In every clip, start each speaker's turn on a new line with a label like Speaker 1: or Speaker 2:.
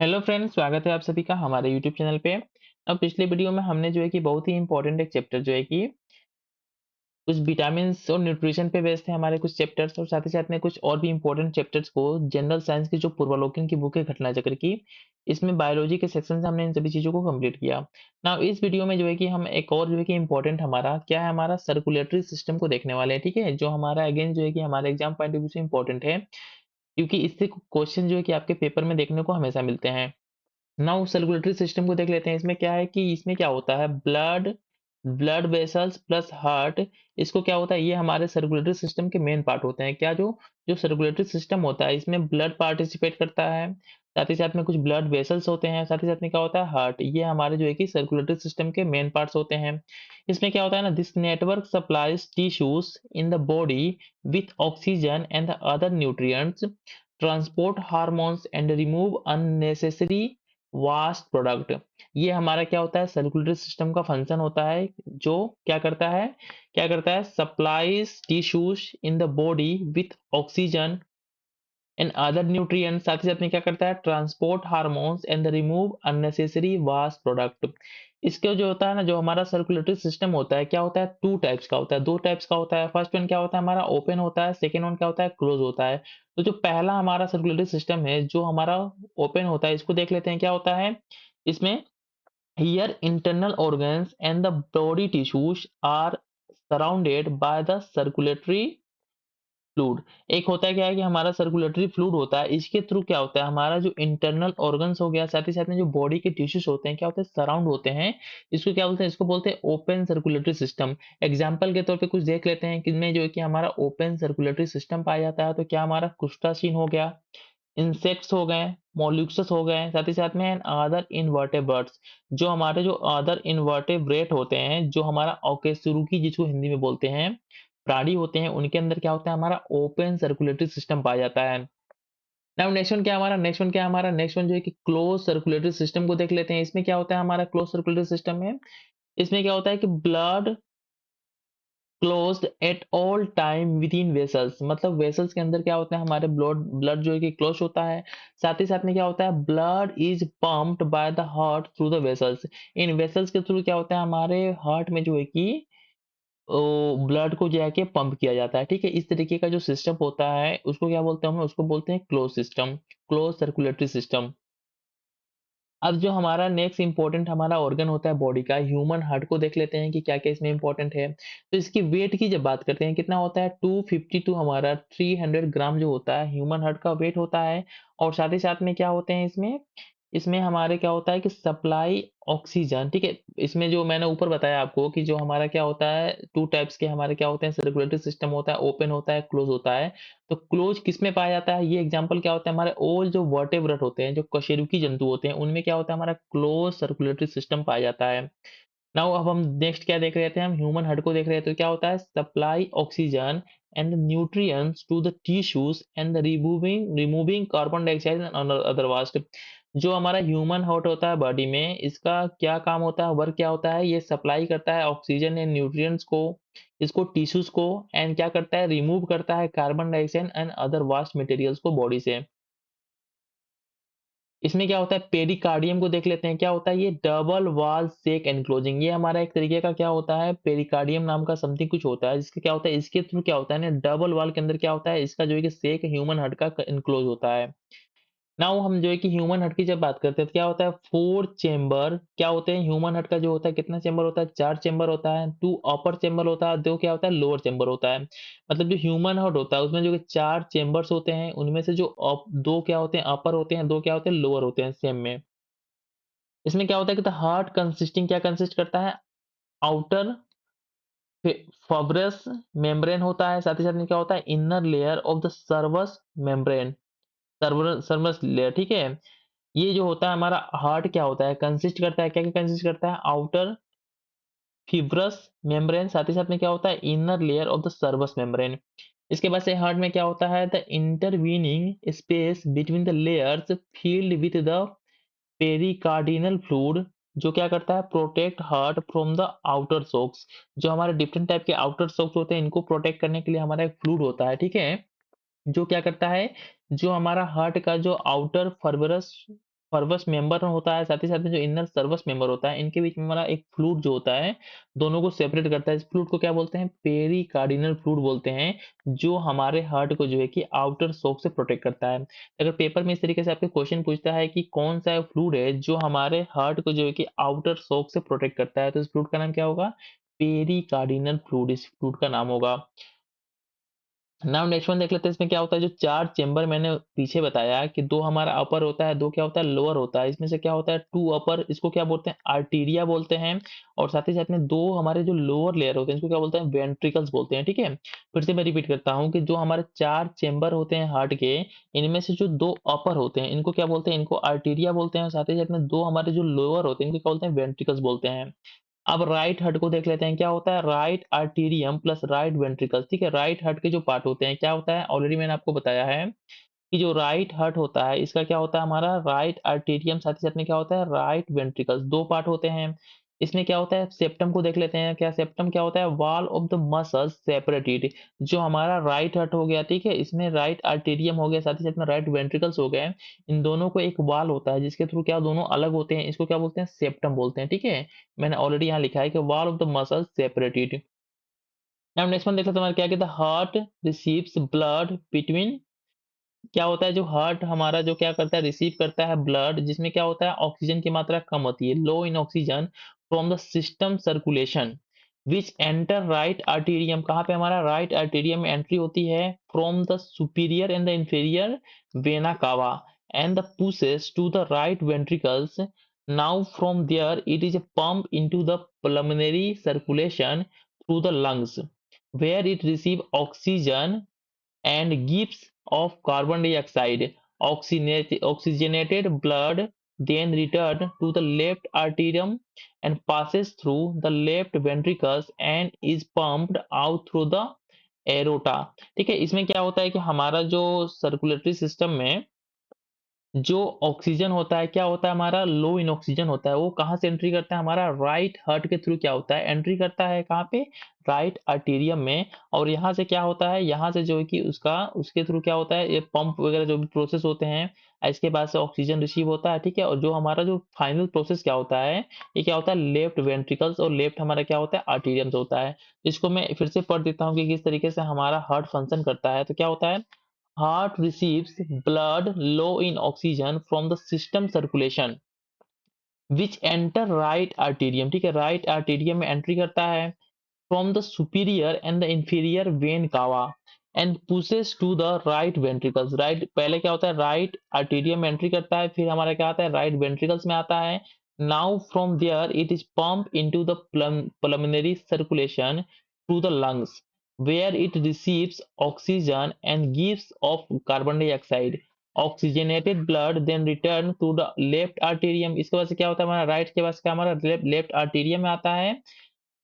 Speaker 1: Hello friends, स्वागत है आप सभी का हमारे यूट्यूब चैनल पे। अब पिछले वीडियो में हमने जो है कि बहुत ही इंपॉर्टेंट एक चैप्टर जो है कि कुछ विटामिन्स और न्यूट्रिशन पे बेस्ड थे हमारे कुछ चैप्टर्स, और साथ ही साथ में कुछ और भी इंपॉर्टेंट चैप्टर्स को जनरल साइंस की जो पूर्वालोकन की बुक है घटना चक्र की, इसमें बायोलॉजी के सेक्शन से हमने इन सभी चीज़ों को कंप्लीट किया। नाउ इस वीडियो में जो है कि हम एक और जो है कि इंपॉर्टेंट हमारा क्या है, हमारा सर्कुलेटरी सिस्टम को देखने वाले हैं, ठीक है? जो हमारा अगेन जो है कि हमारे एग्जाम पॉइंट ऑफ व्यू से इंपॉर्टेंट है, क्योंकि इससे क्वेश्चन जो है कि आपके पेपर में देखने को हमेशा मिलते हैं। नाउ सर्कुलेटरी सिस्टम को देख लेते हैं। इसमें क्या है कि इसमें क्या होता है, blood blood vessels plus heart, इसको क्या होता है, ये हमारे सर्कुलेटरी सिस्टम के मेन पार्ट होते हैं। क्या जो जो सर्कुलेटरी सिस्टम होता है, इसमें ब्लड पार्टिसिपेट करता है, साथ ही साथ में कुछ ब्लड वेसल्स होते हैं, साथ ही साथ में क्या होता है, हार्ट। ये हमारे जो है कि सर्कुलेटरी सिस्टम के मेन पार्ट्स होते हैं। इसमें क्या होता है ना, this network supplies tissues in the body with oxygen and the other nutrients, transport hormones and remove unnecessary vast product. ये हमारा क्या होता है, सर्कुलेटरी सिस्टम का फंक्शन होता है, जो क्या करता है, supplies tissues in the body with oxygen and other nutrient, साथ ही साथ में क्या करता है, transport hormones and remove unnecessary vast product. इसके जो होता है ना, जो हमारा सर्कुलेटरी सिस्टम होता है, क्या होता है, टू टाइप्स का होता है, दो टाइप्स का होता है। फर्स्ट वन क्या होता है, हमारा ओपन होता है, सेकेंड वन क्या होता है, क्लोज होता है। तो जो पहला हमारा सर्कुलेटरी सिस्टम है, जो हमारा ओपन होता है, इसको देख लेते हैं क्या होता है। इसमें here internal organs and the body tissues are surrounded by the circulatory fluid. एक होता है क्या है कि हमारा सर्कुलेटरी फ्लूइड होता है, इसके थ्रू क्या होता है, हमारा जो इंटरनल ऑर्गन्स हो गया, साथ ही साथ में जो बॉडी के टिश्यूज होते हैं, क्या होते हैं, सराउंड होते हैं। इसको क्या बोलते हैं, इसको बोलते हैं ओपन सर्कुलेटरी सिस्टम। एग्जांपल के तौर पे कुछ देख लेते हैं, किनमें जो है कि हमारा ओपन सर्कुलेटरी सिस्टम पाया जाता है। तो क्या हमारा क्रुस्टासीन हो गया, इंसेक्ट्स हो गए, मोलस्क्स हो गए, साथ ही साथ में अदर इनवर्टेब्रेट्स। जो हमारे जो अदर इनवर्टेब्रेट होते हैं, जो हमारा अकशेरुकी जिसको हिंदी में बोलते हैं, प्राणी होते हैं, उनके अंदर क्या होता है, हमारा ओपन सर्कुलेटरी सिस्टम पाया जाता है। नाउ नेक्स्ट वन जो है कि क्लोज सर्कुलेटरी सिस्टम को देख लेते हैं। इसमें क्या होता है, हमारा क्लोज सर्कुलेटरी सिस्टम में इसमें क्या होता है कि blood closed at all time with in vessels, मतलब वेसल्स के अंदर क्या होता है, हमारे ब्लड ब्लड जो है कि क्लोज होता है। साथ ही साथ में क्या होता है, blood is pumped by the heart through the vessels. In vessels के थ्रू क्या होता है, हमारे हार्ट में जो है कि ब्लड को जाके पंप किया जाता है, ठीक है? इस तरीके का जो सिस्टम होता है, उसको क्या बोलते हैं, हम उसको बोलते हैं close system, close circulatory system. अब जो हमारा नेक्स्ट इंपॉर्टेंट हमारा ऑर्गन होता है बॉडी का, ह्यूमन हार्ट को देख लेते हैं कि क्या-क्या इसमें इंपॉर्टेंट है। तो इसकी वेट की जब बात करते हैं, कितना होता है, 250 टू हमारा 300 ग्राम जो होता है, ह्यूमन हार्ट का वेट होता है। और साथ ही साथ में क्या होते हैं इसमें, इसमें हमारे क्या होता है कि सप्लाई ऑक्सीजन, ठीक है? इसमें जो मैंने ऊपर बताया आपको कि जो हमारा क्या होता है, 2 टाइप्स के हमारे क्या होते हैं, सर्कुलेटरी सिस्टम होता है, ओपन होता है, क्लोज़ होता है। तो क्लोज़ किसमें पाया जाता है, ये एग्ज़ाम्पल क्या होता है, हमारे ऑल जो वर्टेब्रेट होते हैं, जो कशेरुकी जंतु होते हैं, उनमें क्या होता है, हमारा क्लोज़ सर्कुलेटरी सिस्टम पाया जाता है। नाउ अब हम नेक्स्ट क्या देख रहे थे, हम ह्यूमन हार्ट को देख रहे थे। तो क्या होता है, supply oxygen and nutrients to the tissues and removing removing carbon dioxide and other waste. जो हमारा ह्यूमन हार्ट होता है बॉडी में, इसका क्या काम होता है, वर्क क्या होता है, ये सप्लाई करता है ऑक्सीजन एंड न्यूट्रिएंट्स को, इसको टिश्यूज को, एंड क्या करता है, रिमूव करता है carbon dioxide and other vast materials को बॉडी से। इसमें क्या होता है, पेरिकार्डियम को देख लेते हैं। क्या होता है, ये डबल वॉल सेक एनक्लोजिंग, ये हमारा एक तरीके का क्या होता है, पेरिकार्डियम नाम का समथिंग कुछ होता है, जिसका क्या होता है, इसके थ्रू क्या होता है ना, डबल वॉल के अंदर क्या होता है, इसका जो है कि सेक ह्यूमन हार्ट का एनक्लोज होता है। नाउ हम जो है कि ह्यूमन हार्ट की जब बात करते हैं, तो क्या होता है, 4 चेंबर क्या होते हैं, ह्यूमन हार्ट का जो होता है, कितना चेंबर होता है, 4 चेंबर होता है। 2 अपर चेंबर होता है, 2 क्या होता है, लोअर चेंबर होता है। मतलब जो ह्यूमन हार्ट होता है, उसमें जो कि 4 चेंबर्स होते हैं, उनमें से जो 2 क्या होते हैं, अपर होते हैं, 2 क्या होते हैं, लोअर होते हैं सेम में। इसमें क्या होता है कि द हार्ट कंसिस्टिंग क्या कंसिस्ट करता है, आउटर फब्रस मेम्ब्रेन होता है, साथ ही साथ में क्या होता है, inner layer of the serous membrane, serous layer, ठीक है? ये जो होता है हमारा हार्ट, क्या होता है, कंसिस्ट करता है, क्या क्या कंसिस्ट करता है, आउटर फिब्रस मेम्ब्रेन, साथ ही साथ में क्या होता है, inner layer of the serous membrane. इसके बाद से हार्ट में क्या होता है, the intervening space between the layers filled with the pericardial fluid, जो क्या करता है, protect heart from the outer shocks. जो हमारे डिफरेंट टाइप के आउटर शॉक्स होते हैं, इनको प्रोटेक्ट करने के लिए हमारा एक फ्लूइड होता है, ठीक है? जो क्या करता है, जो हमारा हार्ट का जो आउटर फर्बरस सर्वस मेंबर होता है, साथ ही साथ में जो इनर सर्वस मेंबर होता है, इनके बीच में हमारा एक फ्लूइड जो होता है, दोनों को सेपरेट करता है। इस फ्लूइड को क्या बोलते हैं? पेरिकार्डिनल फ्लूइड बोलते हैं, जो हमारे हार्ट को जो है कि आउटर शॉक से प्रोटेक्ट करता है। अगर पेपर में इस तरीके से आपके क्वेश्चन पूछता है कि कौन सा फ्लूइड है जो हमारे हार्ट को जो है कि आउटर शॉक से प्रोटेक्ट करता है, तो इस फ्लूइड का नाम क्या होगा? पेरिकार्डिनल फ्लूइड इस फ्लूइड का नाम होगा। नाउ नेक्स्ट वन देख लेते हैं, इसमें क्या होता है? जो 4 चेंबर मैंने पीछे बताया कि 2 हमारा अपर होता है, 2 क्या होता है? लोअर होता है। इसमें से क्या होता है? 2 अपर, इसको क्या बोलते हैं? आर्टेरिया बोलते हैं, और साथ ही साथ में 2 हमारे जो लोअर लेयर होते हैं, इसको क्या बोलते हैं? वेंट्रिकल्स बोलते हैं, ठीक है? फिर से मैं रिपीट करता हूँ कि जो हमारे 4 चेंबर होते हैं हार्ट के, इनमें से जो 2 अपर होते हैं, इनको क्या बोलते हैं? इनको आर्टेरिया बोलते हैं, और साथ ही साथ में 2 हमारे जो लोअर होते हैं, इनको क्या बोलते हैं? वेंट्रिकल्स बोलते हैं। अब राइट हार्ट को देख लेते हैं, क्या होता है? राइट आर्टेरियम प्लस राइट वेंट्रिकल्स, ठीक है? राइट हार्ट के जो पार्ट होते हैं, क्या होता है? ऑलरेडी मैंने आपको बताया है कि जो राइट हार्ट होता है, इसका क्या होता है? हमारा राइट आर्टेरियम, साथ ही साथ में क्या होता है? राइट वेंट्रिकल्स, 2 पार्ट होते हैं। इसमें क्या होता है? सेप्टम को देख लेते हैं, क्या सेप्टम क्या होता है? Wall of the muscles separated. जो हमारा राइट हार्ट हो गया, ठीक है? इसमें राइट आर्टेरियम हो गया, साथ ही साथ में राइट वेंट्रिकल्स हो गए। इन दोनों को एक वॉल होता है, जिसके थ्रू क्या दोनों अलग होते हैं, इसको क्या बोलते हैं? सेप्टम बोलते हैं, ठीक है? मैंने ऑलरेडी यहाँ लिखा है कि wall of the muscles separated. Now next one देख लेते हैं, हमारा क्या कहता है? हार्ट रिसीव्स ब्लड बिटवीन, क्या होता है? जो हार्ट हमारा जो क्या करता है? रिसीव करता है ब्लड, जिसमें क्या होता है? ऑक्सीजन की मात्रा कम होती है, low in oxygen, from the system circulation which enter right atrium. कहाँ पे हमारा राइट आर्टेरियम में एंट्री होती है? From the superior and the inferior vena cava and the pushes to the right ventricles. Now from there it is pump into the pulmonary circulation through the lungs where it receive oxygen and gives off carbon dioxide. Oxygenated blood then return to the left arterium and passes through the left ventricles and is pumped out through the aorta। ठीक है, इसमें क्या होता है कि हमारा जो circulatory system में जो ऑक्सीजन होता है, क्या होता है? हमारा लो इन ऑक्सीजन होता है, वो कहाँ से एंट्री करता है? हमारा राइट हार्ट के थ्रू क्या होता है? एंट्री करता है कहाँ पे? राइट आर्टेरियम में। और यहाँ से क्या होता है? यहाँ से जो है कि उसके थ्रू क्या होता है? ये पंप वगैरह जो भी प्रोसेस होते हैं, इसके बाद से ऑक्सीजन रिसीव होता है, ठीक है? और जो हमारा जो फाइनल प्रोसेस क्या होता है? ये क्या होता है? लेफ्ट वेंट्रिकल्स, और लेफ्ट हमारा क्या होता है? आर्टेरियम्स होता है। इसको मैं फिर से पढ़ देता हूँ कि किस तरीके से हमारा हार्ट फंक्शन करता है। तो क्या होता है? Heart receives blood low in oxygen from the system circulation which enter right arterium, ठीक है? राइट आर्टेरियम में एंट्री करता है from the superior and the inferior vein cava and pushes to the right ventricles। Right पहले क्या होता है? Right atrium में एंट्री करता है, फिर हमारा क्या आता है? राइट वेंट्रिकल्स में आता है। Now from there it is pump into the pulmonary circulation through the lungs where it receives oxygen and gives off carbon dioxide। oxygenated blood then return to the left arterium। इसके बाद से क्या होता है? हमारा राइट के बाद क्या हमारा लेफ्ट आर्टेरियम में आता है।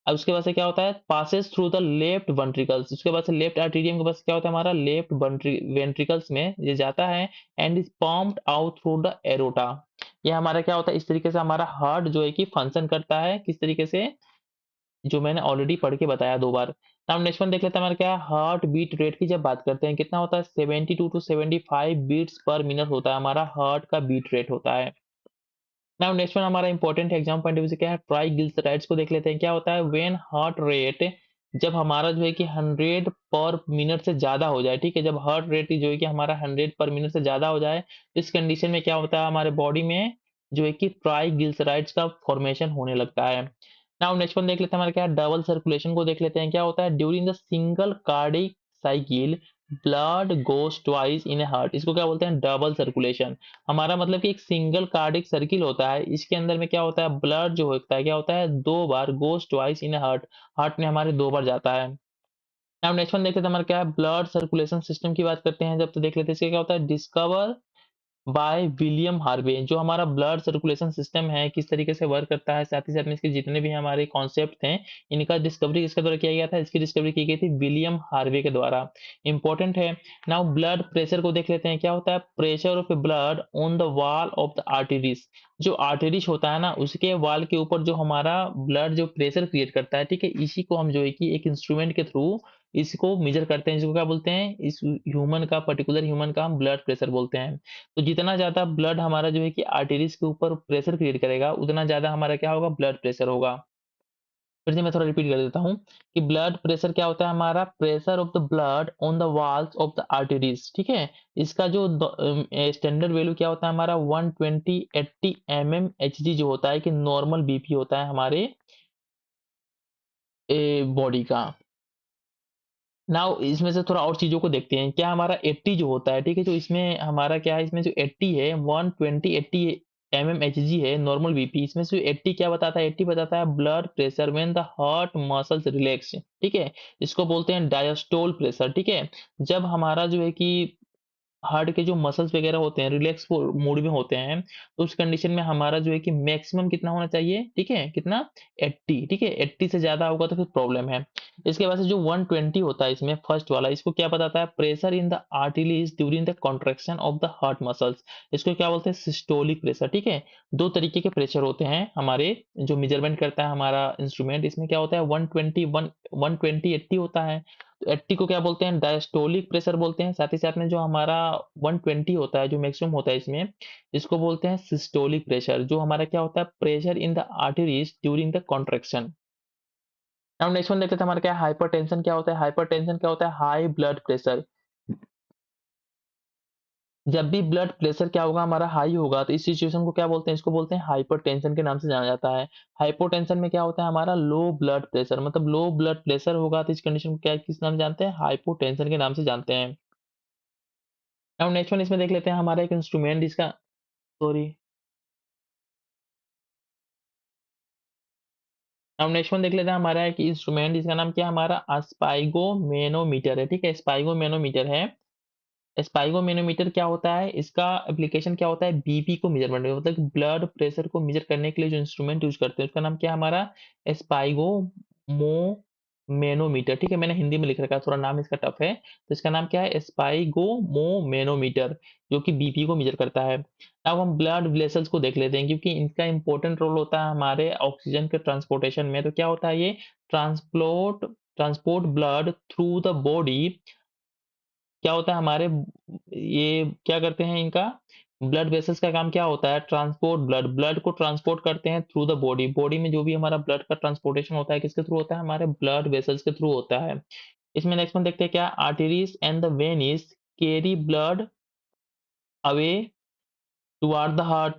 Speaker 1: अब उसके बाद से क्या होता है? Passes through the left ventricles. उसके बाद से लेफ्ट आर्टेरियम के पास क्या होता है? हमारा लेफ्ट वेंट्रिकल्स में ये जाता है and is pumped out through the aorta. ये हमारा क्या होता है? इस तरीके से हमारा हार्ट जो है कि फंक्शन करता है, किस तरीके से? जो मैंने ऑलरेडी पढ़ के बताया 2 बार। नाउ नेक्स्ट वन देख लेते हैं, हमारा क्या है? हार्ट बीट रेट की जब बात करते हैं, कितना होता है? 72 टू 75 बीट्स पर मिनट होता है, हमारा हार्ट का बीट रेट होता है। नाउ नेक्स्ट वन हमारा important exam point of view से क्या है? ट्राइग्लिसराइड्स को देख लेते हैं, क्या होता है? व्हेन हार्ट रेट, जब हमारा जो है कि 100 पर मिनट से ज्यादा हो जाए, ठीक है? जब हार्ट रेट जो है कि हमारा 100 पर मिनट से ज्यादा हो जाए, इस कंडीशन में क्या होता है? हमारे बॉडी में जो है कि ट्राइग्लिसराइड्स का फॉर्मेशन होने लगता है। नाउ नेक्स्ट वन देख लेते हैं, हमारा क्या है? डबल सर्कुलेशन को देख लेते हैं, क्या होता है? During the single cardiac cycle blood goes twice in heart. इसको क्या बोलते हैं? Double circulation. हमारा मतलब कि एक सिंगल कार्डिक सर्किल होता है, इसके अंदर में क्या होता है? ब्लड जो होता है क्या होता है? 2 बार गोस ट्वाइस इन हार्ट, हार्ट में हमारे 2 बार जाता है। नाउ नेक्स्ट वन देख लेते हैं, हमारा क्या है? ब्लड सर्कुलेशन सिस्टम की बात करते हैं जब, तो देख लेते हैं इसका क्या होता है? Discover by William Harvey. जो हमारा ब्लड सर्कुलेशन सिस्टम है, किस तरीके से वर्क करता है, साथ ही साथ में इसके जितने भी हमारे कॉन्सेप्ट हैं, इनका डिस्कवरी किसके द्वारा किया गया था? इसकी डिस्कवरी की गई थी विलियम हार्वे के द्वारा। इंपॉर्टेंट है। नाउ ब्लड प्रेशर को देख लेते हैं, क्या होता है? Pressure of blood on the wall of the arteries. जो आर्टरीज होता है ना, उसके वॉल के ऊपर जो हमारा ब्लड जो प्रेशर क्रिएट करता है, ठीक है? इसी को हम जो है कि एक इंस्ट्रूमेंट के थ्रू इसको मेजर करते हैं, जिसको क्या बोलते हैं, इस ह्यूमन का, पर्टिकुलर ह्यूमन का हम ब्लड प्रेशर बोलते हैं। तो जितना ज़्यादा ब्लड हमारा जो है कि आर्टरीज के ऊपर प्रेशर क्रिएट करेगा, उतना ज़्यादा हमारा क्या होगा, ब्लड प्रेशर होगा। फिर से मैं थोड़ा रिपीट कर देता हूँ कि ब्लड प्रेशर क्या होता है हमारा, pressure of the blood on the walls of the arteries, ठीक है। इसका जो स्टैंडर्ड वैल्यू क्या होता है हमारा, 120/80 mmHg जो होता है कि नॉर्मल बीपी होता है हमारे बॉडी का। नाउ इसमें से थोड़ा और चीज़ों को देखते हैं। क्या हमारा 80 जो होता है, ठीक है, जो इसमें हमारा क्या है, इसमें जो 80 है, 120/80 mmHg है नॉर्मल बीपी, इसमें से 80 क्या बताता है, 80 बताता है blood pressure when the heart muscles relax, ठीक है। इसको बोलते हैं डायस्टोल प्रेशर, ठीक है। जब हमारा जो है कि हार्ट के जो मसल्स वगैरह होते हैं रिलैक्स मूड में होते हैं, तो उस कंडीशन में हमारा जो है कि मैक्सिमम कितना होना चाहिए, ठीक है, कितना, 80, ठीक है। 80 से ज्यादा होगा तो फिर प्रॉब्लम है। इसके बाद से जो 120 होता है इसमें फर्स्ट वाला, इसको क्या बताता है, pressure in the arteries during the contraction of the heart muscles. इसको क्या बोलते हैं, सिस्टोलिक प्रेशर, ठीक है। दो तरीके के प्रेशर होते हैं हमारे, जो मेजरमेंट करता है हमारा इंस्ट्रूमेंट। इसमें क्या होता है, 120/80 होता है। तो 80 को क्या बोलते हैं, डायस्टोलिक प्रेशर बोलते हैं। साथ ही साथ में जो हमारा 120 होता है, जो मैक्सिमम होता है इसमें, इसको बोलते हैं सिस्टोलिक प्रेशर, जो हमारा क्या होता है, pressure in the arteries during the contraction. Now next one देखते हैं हमारा क्या है, हाइपरटेंशन क्या होता है। हाइपरटेंशन क्या होता है, हाई ब्लड प्रेशर। जब भी ब्लड प्रेशर क्या होगा हमारा, हाई होगा, तो इस सिचुएशन को क्या बोलते हैं, इसको बोलते हैं हाइपरटेंशन के नाम से जाना जाता है। हाइपोटेंशन में क्या होता है हमारा, लो ब्लड प्रेशर, मतलब लो ब्लड प्रेशर होगा तो इस कंडीशन को क्या, किस नाम से जानते हैं, हाइपोटेंशन के नाम से जानते हैं। अब नेक्स्ट वन इसमें देख लेते हैं हमारा एक इंस्ट्रूमेंट जिसका, सॉरी, अब नेक्स्ट वन देख लेते हैं हमारा एक इंस्ट्रूमेंट जिसका नाम क्या है हमारा, स्पाइगोमेनोमीटर है, ठीक है। स्पाइगोमेनोमीटर है। स्पाइगोमेनोमीटर क्या होता है, इसका एप्लीकेशन क्या होता है, बीपी को मेजरमेंट में, मतलब ब्लड प्रेशर को मेजर करने के लिए जो इंस्ट्रूमेंट यूज करते हैं उसका नाम क्या है हमारा, स्पाइगोमोमेनोमीटर, ठीक है। मैंने हिंदी में लिख रखा है, थोड़ा नाम इसका टफ है, तो इसका नाम क्या है, स्पाइगोमोमेनोमीटर, जो कि बीपी को मेजर करता है। अब हम ब्लड वेसल्स को देख लेते हैं, क्योंकि इनका इंपॉर्टेंट रोल होता है हमारे ऑक्सीजन के ट्रांसपोर्टेशन में। तो क्या होता है ये, transport transport blood through the body. क्या होता है हमारे, ये क्या करते हैं इनका, ब्लड वेसल्स का काम क्या होता है, ट्रांसपोर्ट ब्लड, ब्लड को ट्रांसपोर्ट करते हैं थ्रू द बॉडी। बॉडी में जो भी हमारा ब्लड का ट्रांसपोर्टेशन होता है किसके थ्रू होता है, हमारे ब्लड वेसल्स के थ्रू होता है। इसमें नेक्स्ट में देखते हैं क्या, arteries and the veins carry blood away toward the heart.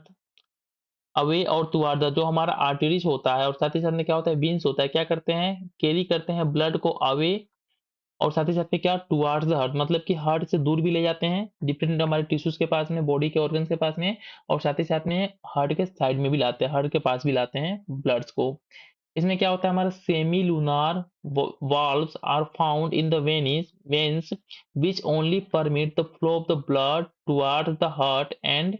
Speaker 1: Away और टुवार्ड द, जो हमारा आर्टरीज होता है और साथ ही साथ में क्या होता है, वेन्स होता है, क्या करते हैं, कैरी करते हैं ब्लड को अवे, और साथ ही साथ में क्या, टुवार्ड्स द हार्ट, मतलब कि हार्ट से दूर भी ले जाते हैं, डिफरेंट हमारे टिश्यूज के पास में, बॉडी के ऑर्गन्स के पास में, और साथ ही साथ में हार्ट के साइड में भी लाते हैं, हार्ट के पास भी लाते हैं ब्लड्स को। इसमें क्या होता है हमारा, semi lunar valves are found in the veins which only permit the flow of the blood towards the heart and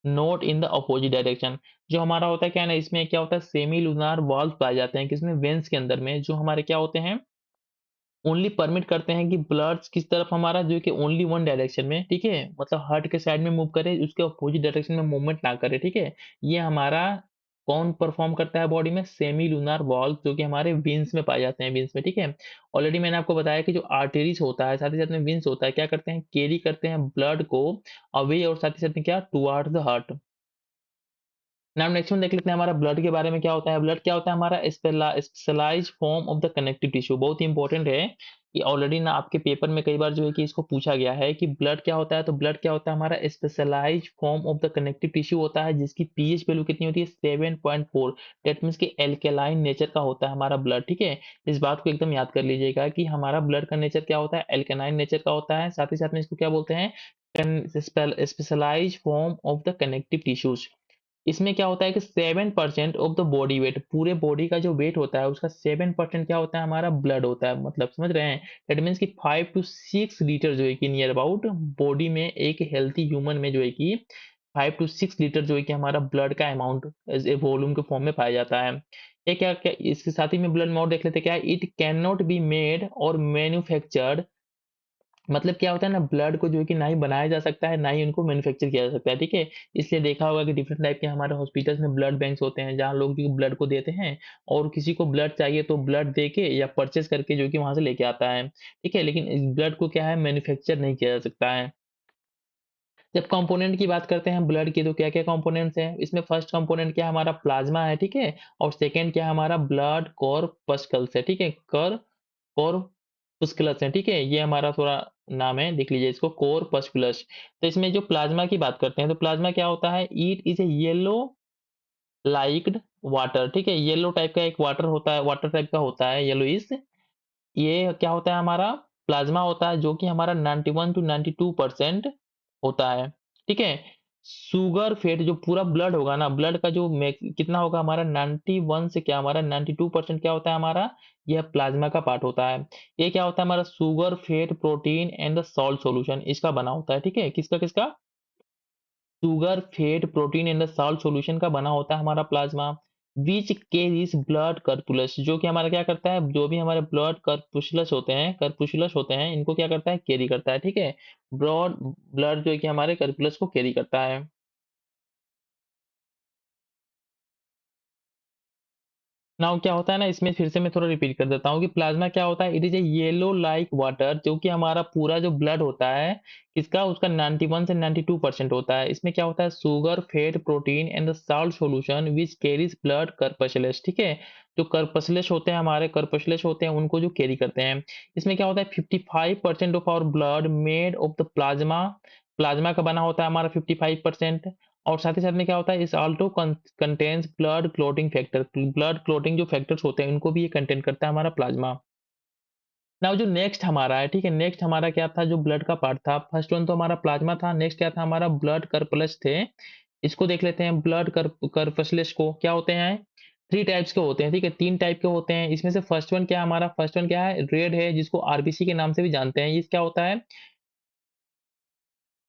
Speaker 1: not in the opposite direction। जो हमारा होता है क्या है ना, इसमें क्या होता है, सेमी लूनार वाल्व पाए जाते हैं किसमें, वेन्स के अंदर में, जो हमारे क्या होते हैं, ओनली परमिट करते हैं कि ब्लड किस तरफ हमारा, जो कि ओनली वन डायरेक्शन में, ठीक है, मतलब हार्ट के साइड में मूव करे, उसके अपोजिट डायरेक्शन में मूवमेंट ना करे, ठीक है। ये हमारा कौन परफॉर्म करता है बॉडी में, सेमी लूनार वॉल्व, जो कि हमारे वेन्स में पाए जाते हैं, वेन्स में, ठीक है। ऑलरेडी मैंने आपको बताया कि जो आर्टेरीज होता है साथ ही साथ में वेन्स होता है, क्या करते हैं, कैरी करते हैं ब्लड को अवे और साथ ही साथ में क्या, towards the heart. Now next one देख लेते हैं हमारा ब्लड के बारे में क्या होता है। ब्लड क्या होता है हमारा, specialised form of the connective tissue. बहुत ही इंपॉर्टेंट है कि ऑलरेडी ना आपके पेपर में कई बार जो है कि इसको पूछा गया है कि ब्लड क्या होता है। तो ब्लड क्या होता है हमारा, specialised form of the connective tissue होता है, जिसकी पीएच वैल्यू कितनी होती है, 7.4। दैट मीन्स कि एल्केलाइन नेचर का होता है हमारा ब्लड, ठीक है। इस बात को एकदम याद कर लीजिएगा कि हमारा ब्लड का नेचर क्या होता है, एल्केलाइन नेचर का होता है। साथ ही साथ में इसको क्या बोलते हैं, specialised form of the connective tissues. इसमें क्या होता है कि 7% ऑफ द बॉडी वेट, पूरे बॉडी का जो वेट होता है उसका 7% क्या होता है हमारा, ब्लड होता है। मतलब समझ रहे हैं, दैट मीन्स कि 5 to 6 लीटर जो है कि नियर अबाउट बॉडी में, एक हेल्थी ह्यूमन में जो है कि 5 to 6 लीटर जो है कि हमारा ब्लड का अमाउंट एज ए वॉल्यूम के फॉर्म में पाया जाता है। ये क्या क्या इसके साथ ही में ब्लड में और देख लेते हैं क्या, it can not be made और मैन्युफैक्चर्ड मतलब क्या होता है ना, ब्लड को जो है कि ना ही बनाया जा सकता है, ना ही उनको मैन्युफैक्चर किया जा सकता है, ठीक है? इसलिए देखा होगा कि डिफरेंट टाइप के हमारे हॉस्पिटल्स में ब्लड बैंक्स होते हैं, जहाँ लोग जो ब्लड को देते हैं और किसी को ब्लड चाहिए तो ब्लड दे के या परचेज़ करके जो कि वहाँ से लेके आता है, ठीक है? लेकिन इस ब्लड को क्या है, मैन्युफैक्चर नहीं किया जा सकता है। जब कंपोनेंट की बात करते हैं ब्लड की, तो क्या-क्या कंपोनेंट्स हैं? इसमें फर्स्ट कंपोनेंट क्या है, हमारा प्लाज़्मा है, ठीक है? और सेकंड क्या है, हमारा ब्लड कॉर्पस्कल्स है, ठीक है? कॉर्पस्कुलस है, ठीक है? ये हमारा थोड़ा नाम है, देख लीजिए इसको, कॉर्पस्कुलस। तो इसमें जो प्लाज़्मा की बात करते हैं, तो प्लाज़्मा क्या होता है? It is a yellow liked water, ठीक है? येलो टाइप का एक वाटर होता है, वाटर टाइप का होता है, येलोइश। ये क्या होता है, हमारा प्लाज्मा होता है, जो कि हमारा 91 टू 92% होता है, ठीक है? शुगर फेट जो पूरा ब्लड होगा ना, ब्लड का जो कितना होगा हमारा, 91 से क्या हमारा 92% क्या होता है हमारा, यह प्लाज्मा का पार्ट होता है। ये क्या होता है हमारा, sugar fat protein and the salt solution इसका बना होता है, ठीक है? किसका किसका, sugar, fat, protein in the salt solution का बना होता है हमारा plasma, which carries blood corpuscles, जो कि हमारा क्या करता है, जो भी हमारे ब्लड कर्पुलस होते हैं, इनको क्या करता है, कैरी करता है, ठीक है? ब्रॉड ब्लड जो है कि हमारे कर्पुलस को कैरी करता है। नाउ क्या होता है ना, इसमें फिर से मैं थोड़ा रिपीट कर देता हूँ कि प्लाज्मा क्या होता है, it is a yellow like water, जो कि हमारा पूरा जो ब्लड होता है, इसका उसका 91 से 92% होता है। इसमें क्या होता है, sugar, fat, protein and the salt solution which carries blood corpuscles, ठीक है? जो कर्पसलेस होते हैं, हमारे कर्पसलेस होते हैं, उनको जो कैरी करते हैं। इसमें क्या होता है, 55% of our blood made of the plasma, plasma का बना होता है हमारा 55%। और साथ ही साथ में क्या होता है, इस Alto contains blood clotting factor, blood clotting जो फैक्टर्स होते हैं, इनको भी ये कंटेन करता है हमारा प्लाज्मा। नाउ जो नेक्स्ट हमारा है, ठीक है? नेक्स्ट हमारा क्या था, जो ब्लड का पार्ट था, फर्स्ट वन तो हमारा प्लाज्मा था, नेक्स्ट क्या था हमारा, ब्लड कर्पल्स थे। इसको देख लेते हैं, ब्लड कर्पस्कुलस को क्या होते हैं, 3 टाइप्स के होते हैं, ठीक है? 3 टाइप के होते हैं। इसमें से फर्स्ट वन क्या है हमारा, फर्स्ट वन क्या है, रेड है, जिसको आरबीसी के नाम से भी जानते हैं। ये क्या होता है,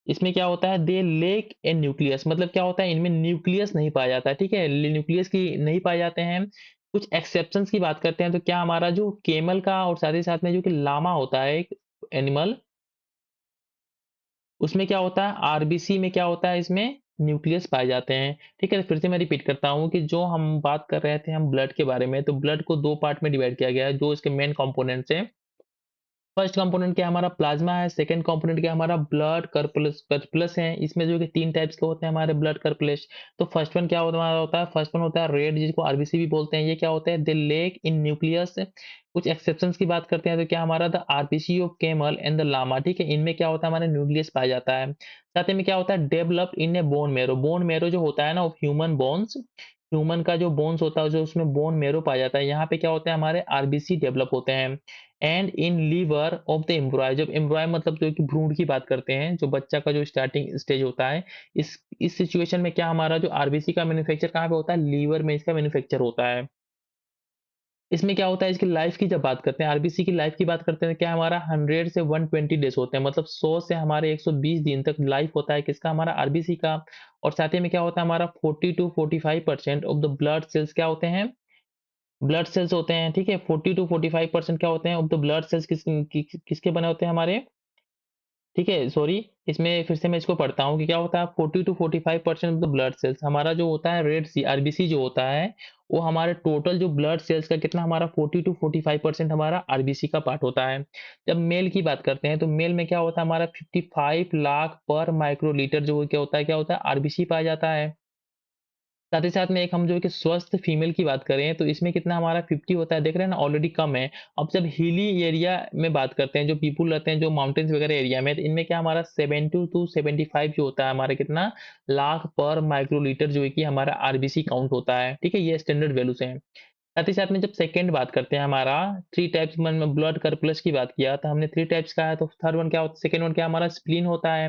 Speaker 1: इसमें क्या होता है, दे लेक ए न्यूक्लियस, मतलब क्या होता है, इनमें न्यूक्लियस नहीं पाया जाता है, ठीक है? न्यूक्लियस की नहीं पाए जाते हैं। कुछ एक्सेप्शंस की बात करते हैं, तो क्या हमारा जो केमल का और साथ ही साथ में जो कि लामा होता है एक एनिमल, उसमें क्या होता है, आरबीसी में क्या होता है, इसमें न्यूक्लियस पाए जाते हैं, ठीक है? तो फिर से मैं रिपीट करता हूँ कि जो हम बात कर रहे थे हम ब्लड के बारे में, तो ब्लड को 2 पार्ट में डिवाइड किया गया है, जो इसके मेन कंपोनेंट्स हैं। फर्स्ट कंपोनेंट क्या है, हमारा प्लाज्मा है, सेकंड कंपोनेंट क्या है, हमारा ब्लड कर्पल्स है। इसमें जो कि 3 टाइप्स के होते हैं हमारे ब्लड कर्पल्स। तो फर्स्ट वन क्या हमारा होता है, फर्स्ट वन होता है रेड, जिसको आरबीसी भी बोलते हैं। ये क्या होता है, दे लेक इन न्यूक्लियस। कुछ एक्सेप्शंस की बात करते हैं, तो क्या हमारा, the RBC of camel and the llama, ठीक है? इनमें क्या होता है, हमारा न्यूक्लियस पाया जाता है। साथ ही में क्या होता है, developed in A bone marrow, bone marrow जो होता है ना, ह्यूमन बोन्स, ह्यूमन का जो बोन्स होता है, जो उसमें बोन मैरो पाया जाता है, यहाँ पे क्या होता है, हमारे आरबीसी डेवलप होते हैं। And in liver of the embryo, जब एम्ब्रॉय मतलब जो कि भ्रूण की बात करते हैं, जो बच्चा का जो स्टार्टिंग स्टेज होता है, इस सिचुएशन में क्या हमारा जो आरबीसी का मैन्युफैक्चर कहाँ पे होता है, लीवर में इसका मैन्युफैक्चर होता है। इसमें क्या होता है, इसकी लाइफ की जब बात करते हैं, आरबीसी की लाइफ की बात करते हैं, क्या हमारा 100 से 120 डेज होते हैं, मतलब 100 से हमारे 120 दिन तक लाइफ होता है किसका, हमारा आरबीसी का। और साथ ही में क्या होता है, हमारा 40 to 45% of the blood cells क्या होते हैं, ब्लड सेल्स होते हैं, ठीक है? 40 टू 45% क्या होते हैं ऑफ द ब्लड सेल्स, किसके बने होते हैं हमारे, ठीक है? सॉरी, इसमें फिर से मैं इसको पढ़ता हूँ कि क्या होता है, 40 to 45% of the blood cells, हमारा जो होता है रेड सी आरबीसी जो होता है, वो हमारे टोटल जो ब्लड सेल्स का कितना, हमारा 40 टू 45% हमारा आरबीसी का पार्ट होता है। जब मेल की बात करते हैं, तो मेल में क्या होता है, हमारा 55 लाख पर माइक्रोलीटर जो क्या होता है, आरबीसी पाया जाता है। साथ ही साथ में एक हम जो है कि स्वस्थ फीमेल की बात करें, तो इसमें कितना हमारा 50 होता है, देख रहे हैं ना, ऑलरेडी कम है। अब जब हिली एरिया में बात करते हैं, जो पीपल रहते हैं जो माउंटेन्स वगैरह एरिया में, तो इनमें क्या हमारा 70 टू 75 जो होता है हमारा कितना, लाख पर माइक्रोलीटर जो है कि हमारा आरबीसी काउंट होता है, ठीक है? ये स्टैंडर्ड वैल्यूज हैं। साथ ही साथ में जब सेकंड बात करते हैं हमारा, 3 टाइप्स में ब्लड कर्पल्स की बात किया, तो हमने 3 टाइप्स का है, तो थर्ड वन क्या होता है, सेकंड वन क्या हमारा, स्प्लीन होता है।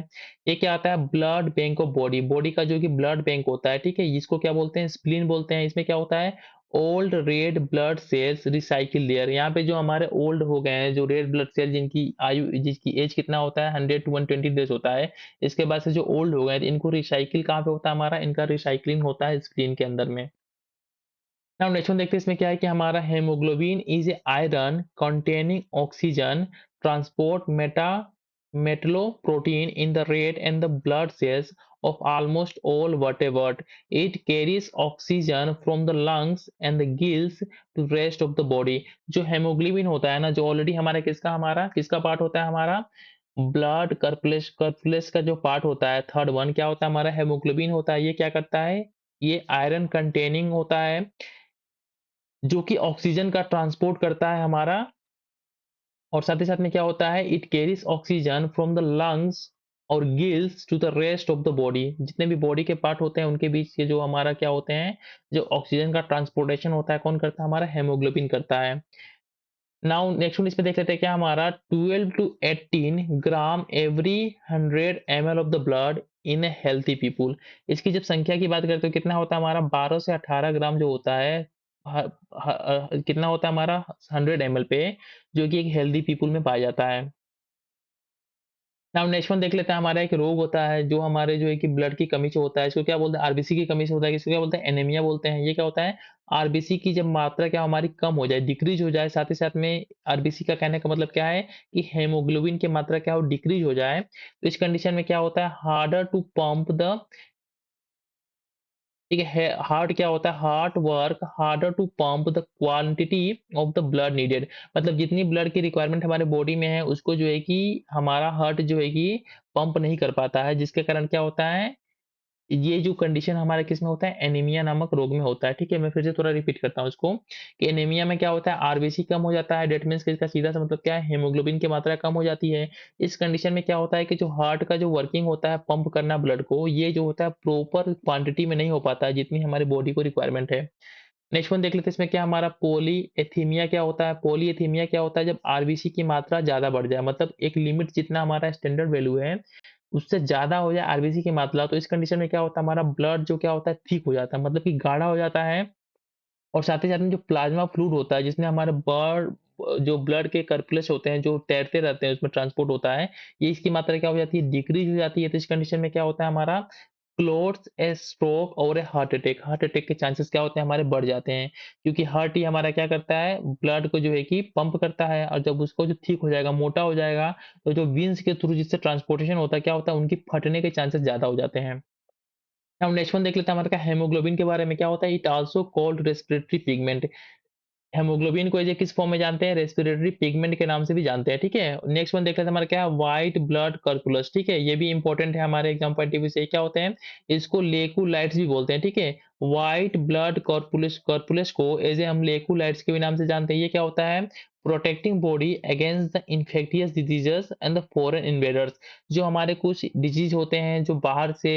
Speaker 1: ये क्या आता है, blood bank of body, body का जो कि ब्लड बैंक होता है, ठीक है? इसको क्या बोलते हैं, स्प्लीन बोलते हैं। इसमें क्या होता है, old red blood cells recycle layer, यहाँ पे जो हमारे ओल्ड हो गए हैं जो रेड ब्लड सेल, जिनकी आयु, जिसकी एज कितना होता है, 100 टू 120 डेज होता है, इसके बाद से जो ओल्ड हो गए हैं, तो इनको रिसाइकिल कहाँ पे होता है, हमारा इनका रिसाइक्लिंग होता है स्प्लीन के अंदर में। नाउ नेक्स्ट वन देखते हैं, इसमें क्या है कि हमारा haemoglobin is a iron containing oxygen transport metalloprotein in the red and the blood cells of almost all vertebrate. It carries oxygen from the lungs and the gills to rest of the body. जो haemoglobin होता है ना, जो already हमारा किसका part होता है हमारा ब्लड कर्पलेस का जो पार्ट होता है, थर्ड वन क्या होता है हमारा हेमोग्लोबिन होता है। ये क्या करता है, ये आयरन कंटेनिंग होता है, जो कि ऑक्सीजन का ट्रांसपोर्ट करता है हमारा। और साथ ही साथ में क्या होता है, it carries oxygen from the lungs or gills to the rest of the body. जितने भी बॉडी के पार्ट होते हैं उनके बीच ये जो हमारा क्या होते हैं, जो ऑक्सीजन का ट्रांसपोर्टेशन होता है कौन करता है, हमारा हेमोग्लोबिन करता है। नाउ नेक्स्ट वन इसमें देख लेते हैं क्या हमारा 12 to 18 gram every 100 ml of the blood in a healthy people. इसकी जब संख्या की बात करते हो कितना होता है हमारा 12 से 18 ग्राम जो होता है कितना होता है हमारा 100 ml पे, जो कि एक हेल्दी पीपुल में पाया जाता है। नाउ नेक्स्ट वन देख लेते हैं, हमारा एक रोग होता है जो हमारे जो है कि ब्लड की कमी से होता है, इसको क्या बोलते हैं आरबीसी की कमी से होता है, इसको क्या बोलते हैं एनीमिया बोलते हैं। ये क्या होता है, आरबीसी की जब मात्रा क्या हमारी कम हो जाए, डिक्रीज हो जाए, साथ ही साथ में आरबीसी का कहने का मतलब क्या है कि हेमोग्लोबिन की मात्रा क्या हो डिक्रीज हो जाए, तो इस कंडीशन में क्या होता है हार्डर टू पंप द, ठीक है, हार्ट क्या होता है heart work harder to pump the quantity of the blood needed. मतलब जितनी ब्लड की रिक्वायरमेंट हमारे बॉडी में है उसको जो है कि हमारा हार्ट जो है कि पंप नहीं कर पाता है, जिसके कारण क्या होता है, ये जो कंडीशन हमारे किस में होता है एनीमिया नामक रोग में होता है। ठीक है, मैं फिर से थोड़ा रिपीट करता हूँ इसको कि एनीमिया में क्या होता है आरबीसी कम हो जाता है, डेट मीन्स कि इसका सीधा सा मतलब क्या है हेमोग्लोबिन की मात्रा कम हो जाती है। इस कंडीशन में क्या होता है कि जो हार्ट का जो वर्किंग होता है पंप करना ब्लड को, ये जो होता है प्रॉपर क्वांटिटी में नहीं हो पाता है जितनी हमारी बॉडी को रिक्वायरमेंट है। नेक्स्ट वन देख लेते हैं, इसमें क्या हमारा पॉलीएथीमिया क्या होता है, पॉलीएथीमिया क्या होता है जब आरबीसी की मात्रा ज्यादा बढ़ जाए, मतलब एक लिमिट जितना हमारा स्टैंडर्ड वैल्यू है उससे ज़्यादा हो जाए आरबीसी की मात्रा, तो इस कंडीशन में क्या होता है हमारा ब्लड जो क्या होता है थिक हो जाता है, मतलब कि गाढ़ा हो जाता है। और साथ ही साथ में जो प्लाज्मा फ्लूइड होता है जिसमें हमारे जो ब्लड के कर्पल्स होते हैं जो तैरते रहते हैं उसमें ट्रांसपोर्ट होता है, ये इसकी मात्रा क्या हो जाती है डिक्रीज हो जाती है। तो इस कंडीशन में क्या होता है हमारा क्लोट्स ए स्ट्रोक और ए हार्ट अटैक के चांसेस क्या होते हैं हमारे बढ़ जाते हैं, क्योंकि हार्ट ही हमारा क्या करता है ब्लड को जो है कि पंप करता है, और जब उसको जो ठीक हो जाएगा मोटा हो जाएगा तो जो वेन्स के थ्रू जिससे ट्रांसपोर्टेशन होता है क्या होता है उनकी फटने के चांसेस ज्यादा हो जाते हैं। अब नेक्स्ट वन देख लेते हैं हमारे का हेमोग्लोबिन के बारे में क्या होता है, it also called respiratory pigment. Haemoglobin को ये किस फॉर्म में जानते हैं रेस्पिरेटरी पिगमेंट के नाम से भी जानते हैं। ठीक है, नेक्स्ट वन देख लेते हैं हमारा क्या है व्हाइट ब्लड कर्पुलस। ठीक है, ये भी इंपॉर्टेंट है हमारे एग्जाम पॉइंट ऑफ व्यू से, क्या होते हैं इसको लेकुलाइट्स भी बोलते हैं। ठीक है, व्हाइट ब्लड कर्पुलस कर्पुलस को एज ए हम लेकुलाइट्स के भी नाम से जानते हैं। ये क्या होता है protecting body against the infectious diseases and the foreign invaders. जो हमारे कुछ डिजीज होते हैं जो बाहर से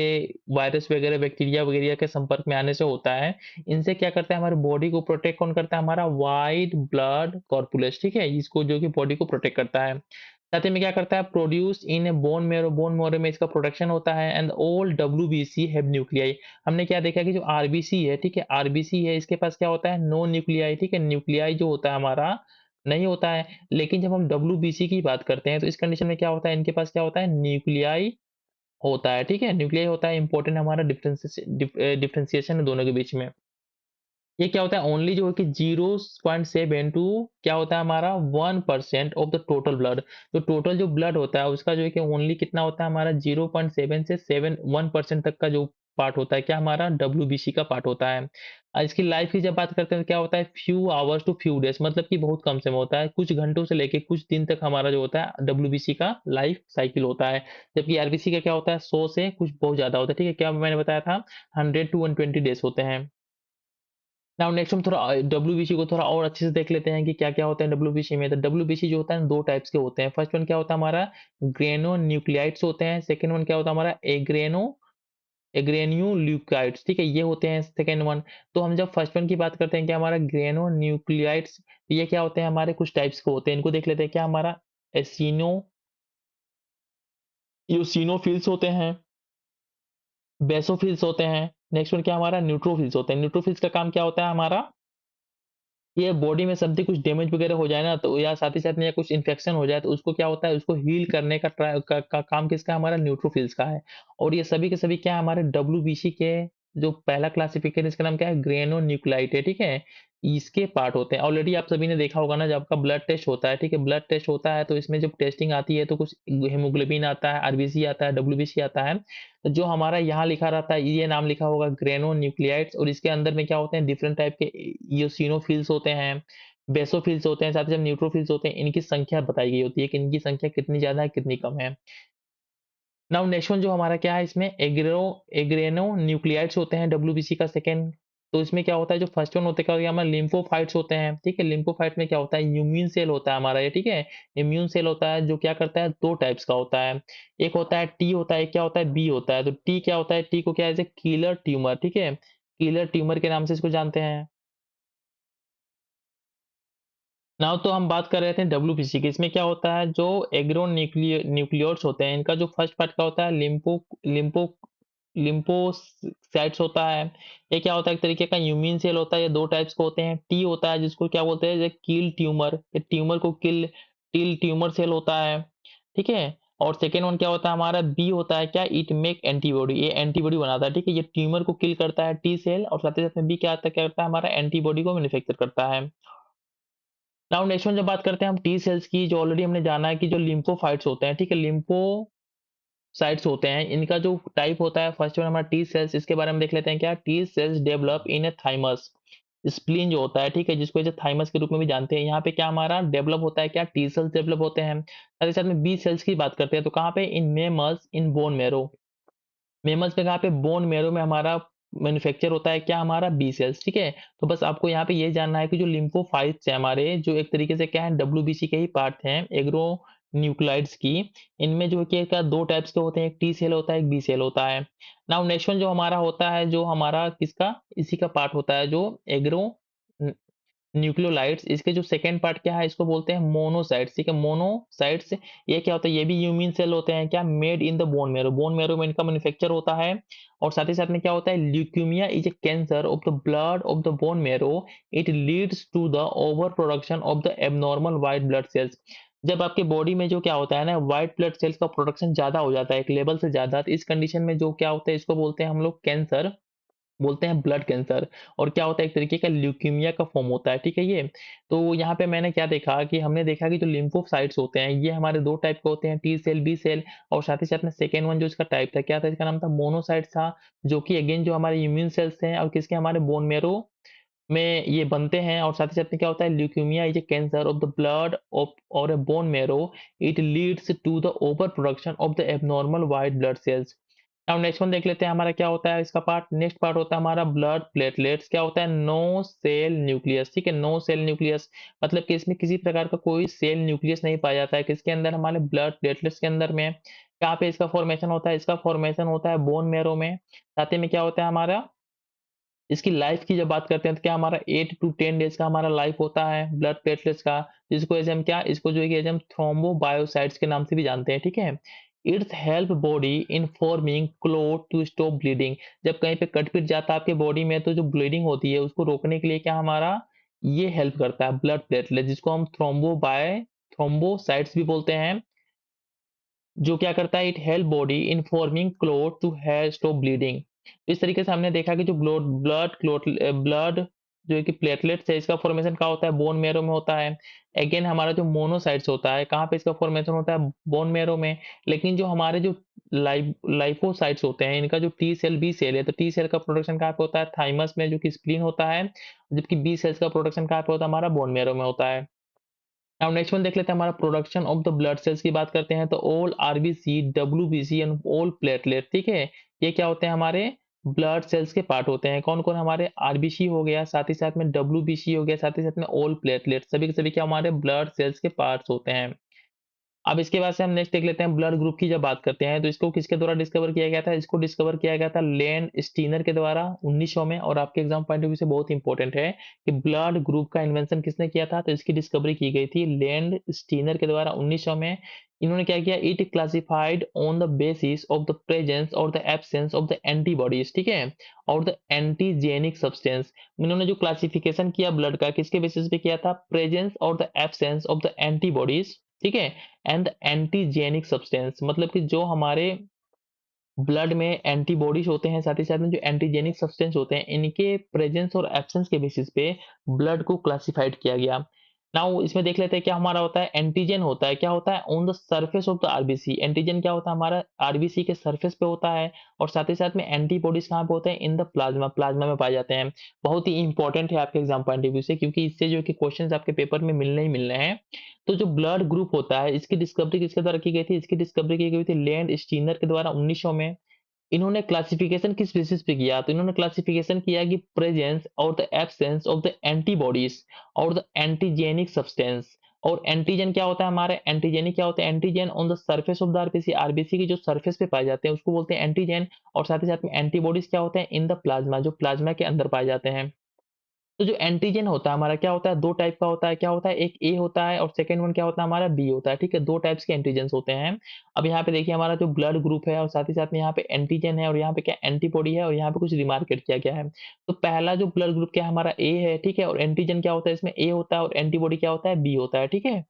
Speaker 1: वायरस वगैरह बैक्टीरिया वगैरह के संपर्क में आने से होता है, इनसे क्या करता है हमारी बॉडी को प्रोटेक्ट कौन करता है हमारा व्हाइट ब्लड कॉर्पुलेस। ठीक है, इसको जो कि बॉडी को प्रोटेक्ट करता है। साथ ही में क्या करता है produce in A bone marrow में इसका प्रोडक्शन होता है। And all WBC have nuclei. हमने क्या देखा कि जो आरबीसी है, ठीक है आरबीसी है इसके पास क्या होता है नो न्यूक्लियाई। ठीक है, न्यूक्लियाई जो होता है हमारा नहीं होता है, लेकिन जब हम डब्ल्यूबीसी की बात करते हैं तो इस कंडीशन में क्या होता है इनके पास क्या होता है न्यूक्लियाई होता है। ठीक है, न्यूक्लियाई होता है इंपॉर्टेंट हमारा डिफरेंशिएशन है दोनों के बीच में। ये क्या होता है ओनली जो है कि 0.7 टू क्या होता है हमारा 1% ऑफ द टोटल ब्लड। तो टोटल जो ब्लड होता है उसका जो है कि ओनली कितना होता है हमारा 0.7 से 1% तक का जो पार्ट होता है क्या हमारा डब्ल्यूबीसी का पार्ट होता है। इसकी लाइफ की जब बात करते हैं तो क्या होता है few hours to few days, मतलब कि बहुत कम समय होता है, कुछ घंटों से लेके कुछ दिन तक हमारा जो होता है डब्ल्यूबीसी का लाइफ साइकिल होता है। जबकि आरबीसी का क्या होता है 100 से कुछ बहुत ज्यादा होता है। ठीक है, क्या मैंने बताया था 100 टू 120 डेज होते हैं। नाउ नेक्स्ट हम थोड़ा डब्ल्यूबीसी को थोड़ा और अच्छे से देख लेते हैं कि क्या-क्या होता है डब्ल्यूबीसी में। तो डब्ल्यूबीसी जो होता है 2 टाइप्स के होते हैं। फर्स्ट वन क्या होता है हमारा ग्रेनोन्यूक्लियाइड्स होते हैं। सेकंड वन क्या होता है हमारा एग्रेन्यूल्यूकाइड्स। ठीक है, ये होते हैं सेकंड वन। तो हम जब फर्स्ट वन की बात करते हैं क्या हमारा ग्रेनोन्यूक्लियाइड्स, ये क्या होते हैं हमारे कुछ टाइप्स के होते हैं। इनको देख लेते हैं क्या हमारा एसिनो यूसिनोफिल्स होते हैं, बेसोफिल्स होते हैं। नेक्स्ट वन क्या हमारा न्यूट्रोफिल्स होते हैं। न्यूट्रोफिल्स का काम क्या होता है हमारा ये बॉडी में समथिंग कुछ डैमेज वगैरह हो जाए ना तो या साथ ही साथ में या कुछ इन्फेक्शन हो जाए तो उसको क्या होता है उसको हील करने का ट्राई का काम किसका है? हमारा न्यूट्रोफिल्स का है। और ये सभी के सभी क्या है हमारे डब्ल्यूबीसी के जो पहला क्लासिफिकेशन इसका नाम क्या है, ग्रेनुलोन्यूक्लाइड है, ठीक है? इसके पार्ट होते हैं। ऑलरेडी आप सभी ने देखा होगा ना, जब आपका ब्लड टेस्ट होता है, ठीक है? ब्लड टेस्ट होता है तो इसमें जब टेस्टिंग आती है तो कुछ हीमोग्लोबिन आता है, आरबीसी आता है, डब्ल्यूबीसी आता है। तो जो हमारा यहाँ लिखा रहता है, ये नाम लिखा होगा ग्रेनुलोन्यूक्लियाइड्स, और इसके अंदर में क्या होते हैं, डिफरेंट टाइप के इयोसिनोफिल्स होते हैं, बेसोफिल्स होते हैं, साथ ही साथ न्यूट्रोफिल्स होते हैं। इनकी संख्या बताई गई होती है कि इनकी संख्या कितनी ज़्यादा है, कितनी कम है। नाउ नेक्स्ट वन जो हमारा क्या है, इसमें एग्रेनो न्यूक्लियाइड्स होते हैं, डब्ल्यूबीसी का सेकंड। तो इसमें क्या होता है, जो फर्स्ट वन होता है, क्या होता है हमारा लिम्फोफाइट्स होते हैं, ठीक है? लिम्फोफाइट में क्या होता है, इम्यून सेल होता है हमारा ये, ठीक है? इम्यून सेल होता है जो क्या करता है, दो टाइप्स का होता है। एक होता है टी होता है, एक क्या होता है, बी होता है। तो टी क्या होता है, टी को क्या है, किलर ट्यूमर, ठीक है? किलर ट्यूमर के नाम से इसको जानते हैं। नाउ तो हम बात कर रहे थे डब्ल्यूबीसी की। इसमें क्या होता है, जो एग्रो न्यूक्लियोइड्स होते हैं, इनका जो फर्स्ट पार्ट क्या होता है, लिम्फो लिम्फोसाइट्स होता है। ये क्या होता है, एक तरीके का इम्यून सेल होता है। ये दो टाइप्स के होते हैं। टी होता है जिसको क्या बोलते हैं, किल ट्यूमर, ये ट्यूमर को किल ट्यूमर सेल होता है, ठीक है? और सेकेंड वन क्या होता है हमारा, बी होता है, क्या, इट मेक एंटीबॉडी, ये एंटीबॉडी बनाता है, ठीक है? ये ट्यूमर को किल करता है, टी सेल, और साथ ही साथ में बी क्या करता है हमारा, एंटीबॉडी को मैन्युफैक्चर करता है। नाउ नेक्स्ट वन जब बात करते हैं हम टी सेल्स की, जो ऑलरेडी हमने जाना है कि जो लिम्फोफाइट्स होते हैं, ठीक है? लिम्फोसाइट्स होते हैं, इनका जो टाइप होता है, फर्स्ट वन हमारा टी सेल्स, इसके बारे में देख लेते हैं। क्या, T cells develop in A thymus, spleen जो होता है, ठीक है? जिसको ऐसे थाइमस के रूप में भी जानते हैं। यहाँ पे क्या हमारा डेवलप होता है, क्या, टी सेल्स डेवलप होते हैं। साथ ही साथ में बी सेल्स की बात करते हैं, तो कहाँ पे, in mammals, in bone marrow. Mammals में कहाँ पे, बोन मैरो में हमारा मैन्युफैक्चर होता है, क्या, हमारा बी सेल्स, ठीक है? तो बस आपको यहाँ पे ये जानना है कि जो लिम्फोफाइट्स है हमारे, जो एक तरीके से क्या है, डब्ल्यूबीसी के ही पार्ट हैं, एग्रो न्यूक्लाइड्स की। इनमें जो है कि क्या, दो टाइप्स के होते हैं, एक टी सेल होता है, एक बी सेल होता है। नाउ नेक्स्ट वन जो हमारा होता है, जो हमारा किसका, इसी का पार्ट होता है, जो एग्रो न्यूक्लियोलाइड्स, इसके जो सेकंड पार्ट क्या है, इसको बोलते हैं मोनोसाइट्स, ठीक है? मोनोसाइट्स, ये क्या होता है, ये भी ह्यूमन सेल होते हैं, क्या, made in the bone marrow, bone marrow में इनका मैन्युफैक्चर होता है। और साथ ही साथ में क्या होता है, leukaemia is a cancer of the blood of the bone marrow, it leads to the over production of the abnormal white blood cells. जब आपके बॉडी में जो क्या होता है ना, व्हाइट ब्लड सेल्स का प्रोडक्शन ज्यादा हो जाता है, एक लेवल से ज्यादा, तो इस कंडीशन में जो क्या होता है, इसको बोलते हैं हम लोग कैंसर, बोलते हैं ब्लड कैंसर। और क्या होता है, एक तरीके का ल्यूकीमिया का फॉर्म होता है, ठीक है ये। तो यहाँ पे मैंने क्या देखा कि हमने देखा कि जो लिम्फोसाइट्स होते हैं, ये हमारे दो टाइप के होते हैं, टी सेल, बी सेल। और साथ ही साथ में सेकेंड वन जो इसका टाइप था, क्या था, इसका नाम था मोनोसाइट था, जो कि अगेन जो हमारे इम्यून सेल्स हैं और किसके, हमारे बोन मेरो में ये बनते हैं। और साथ ही साथ में क्या होता है, leukaemia is a cancer of the blood of or a bone marrow, it leads to the over production of the abnormal white blood cells. अब नेक्स्ट वन देख लेते हैं, हमारा क्या होता है इसका पार्ट, नेक्स्ट पार्ट होता है हमारा ब्लड प्लेटलेट्स। क्या होता है, नो सेल न्यूक्लियस, ठीक है? नो सेल न्यूक्लियस मतलब कि इसमें किसी प्रकार का कोई सेल न्यूक्लियस नहीं पाया जाता है, किसके अंदर, हमारे ब्लड प्लेटलेट्स के अंदर में। कहाँ पे इसका फॉर्मेशन होता है, इसका फॉर्मेशन होता है बोन मैरो में। साथ ही में क्या होता है हमारा, इसकी लाइफ की जब बात करते हैं, तो क्या हमारा 8 टू 10 डेज का हमारा लाइफ होता है ब्लड प्लेटलेट्स का। जिसको ऐसे हम क्या, इसको जो है कि ऐसे हम थ्रोम्बोबायोसाइट्स के नाम से भी जानते हैं, ठीक है? It's help body in forming clot to stop bleeding. जब कहीं पे कट पिट जाता है आपके बॉडी में, तो जो ब्लीडिंग होती है उसको रोकने के लिए क्या हमारा, ये हेल्प करता है ब्लड प्लेटलेट, जिसको हम थ्रोम्बोसाइट्स भी बोलते हैं। जो क्या करता है, it help body in forming clot to है स्टॉप ब्लीडिंग। इस तरीके से हमने देखा कि जो ब्लड जो है कि प्लेटलेट्स है, इसका फॉर्मेशन कहाँ होता है, बोन मैरो में होता है। अगेन हमारा जो मोनोसाइट्स होता है, कहाँ पे इसका फॉर्मेशन होता है, बोन मैरो में। लेकिन जो हमारे जो लाइपोसाइट्स होते हैं, इनका जो टी सेल, बी सेल है, तो टी सेल का प्रोडक्शन कहाँ पे होता है, थाइमस में, जो कि स्प्लीन होता है। जबकि बी सेल्स का प्रोडक्शन कहाँ पे होता है, हमारा बोन मैरो में होता है। नाउ नेक्स्ट वन देख लेते हैं, हमारा production of the blood sales की बात करते हैं, तो all RBC, WBC and all platelet, ठीक है? ये क्या होते हैं, हमारे ब्लड सेल्स के पार्ट होते हैं। कौन कौन, हमारे आरबीसी हो गया, साथ ही साथ में डब्ल्यूबीसी हो गया, साथ ही साथ में ऑल प्लेटलेट, सभी के सभी क्या हमारे ब्लड सेल्स के पार्ट्स होते हैं। अब इसके बाद से हम नेक्स्ट देख लेते हैं, ब्लड ग्रुप की जब बात करते हैं, तो इसको किसके द्वारा डिस्कवर किया गया था, इसको डिस्कवर किया गया था लैंड स्टीनर के द्वारा 1900 में। और आपके एग्जाम पॉइंट ऑफ व्यू से बहुत इंपॉर्टेंट है कि ब्लड ग्रुप का इन्वेंशन किसने किया था, तो इसकी डिस्कवरी की गई थी लैंड स्टीनर के द्वारा 1900 में। इन्होंने क्या किया, it classified on the basis of the presence or the absence of the antibodies, ठीक है? और द एंटीजेनिक सब्सटेंस। इन्होंने जो क्लासिफिकेशन किया ब्लड का, किसके बेसिस पे किया था, presence or the absence of the antibodies, ठीक है? एंड एंटीजेनिक सब्सटेंस मतलब कि जो हमारे ब्लड में एंटीबॉडीज होते हैं, साथ ही साथ में जो एंटीजेनिक सब्सटेंस होते हैं, इनके प्रेजेंस और एब्सेंस के बेसिस पे ब्लड को क्लासिफाइड किया गया। नाउ इसमें देख लेते हैं क्या हमारा होता है। एंटीजन होता है, क्या होता है, on the surface of the RBC. Antigen क्या होता है, हमारा आरबीसी के सरफेस पे होता है। और साथ ही साथ में एंटीबॉडीज कहाँ पे होते हैं, इन द प्लाज्मा, प्लाज्मा में पाए जाते हैं। बहुत ही इंपॉर्टेंट है आपके एग्जाम पॉइंट ऑफ व्यू से, क्योंकि इससे जो कि क्वेश्चंस आपके पेपर में मिलने ही मिलने हैं। तो जो ब्लड ग्रुप होता है, इसकी डिस्कवरी किसके द्वारा की गई थी, इसकी डिस्कवरी की गई थी लैंड स्टीनर के द्वारा 1900 में। इन्होंने क्लासिफिकेशन किस बेसिस पे किया, तो इन्होंने क्लासिफिकेशन किया कि presence or the absence of the antibodies और द एंटीजेनिक सब्सटेंस। और एंटीजन क्या होता है, हमारे एंटीजेनिक क्या होता है, antigen on the surface of the RBC, RBC की जो सरफेस पे पाए जाते हैं उसको बोलते हैं एंटीजन। और साथ ही साथ में एंटीबॉडीज क्या होते हैं, इन द प्लाज्मा, जो प्लाज्मा के अंदर पाए जाते हैं। तो जो एंटीजन होता है हमारा क्या होता है, 2 टाइप का होता है, क्या होता है, एक ए होता है और सेकंड वन क्या होता है, हमारा बी होता है, ठीक है? 2 टाइप्स के एंटीजेन्स होते हैं। अब यहाँ पे देखिए हमारा जो ब्लड ग्रुप है और साथ ही साथ में यहाँ पे एंटीजन है और यहाँ पे क्या एंटीबॉडी है और यहाँ पे कुछ रिमार्केट किया गया है। तो पहला जो ब्लड ग्रुप क्या है, हमारा ए है, ठीक है? और एंटीजन क्या होता है, इसमें ए होता है और एंटीबॉडी क्या होता है, बी होता है, ठीक है?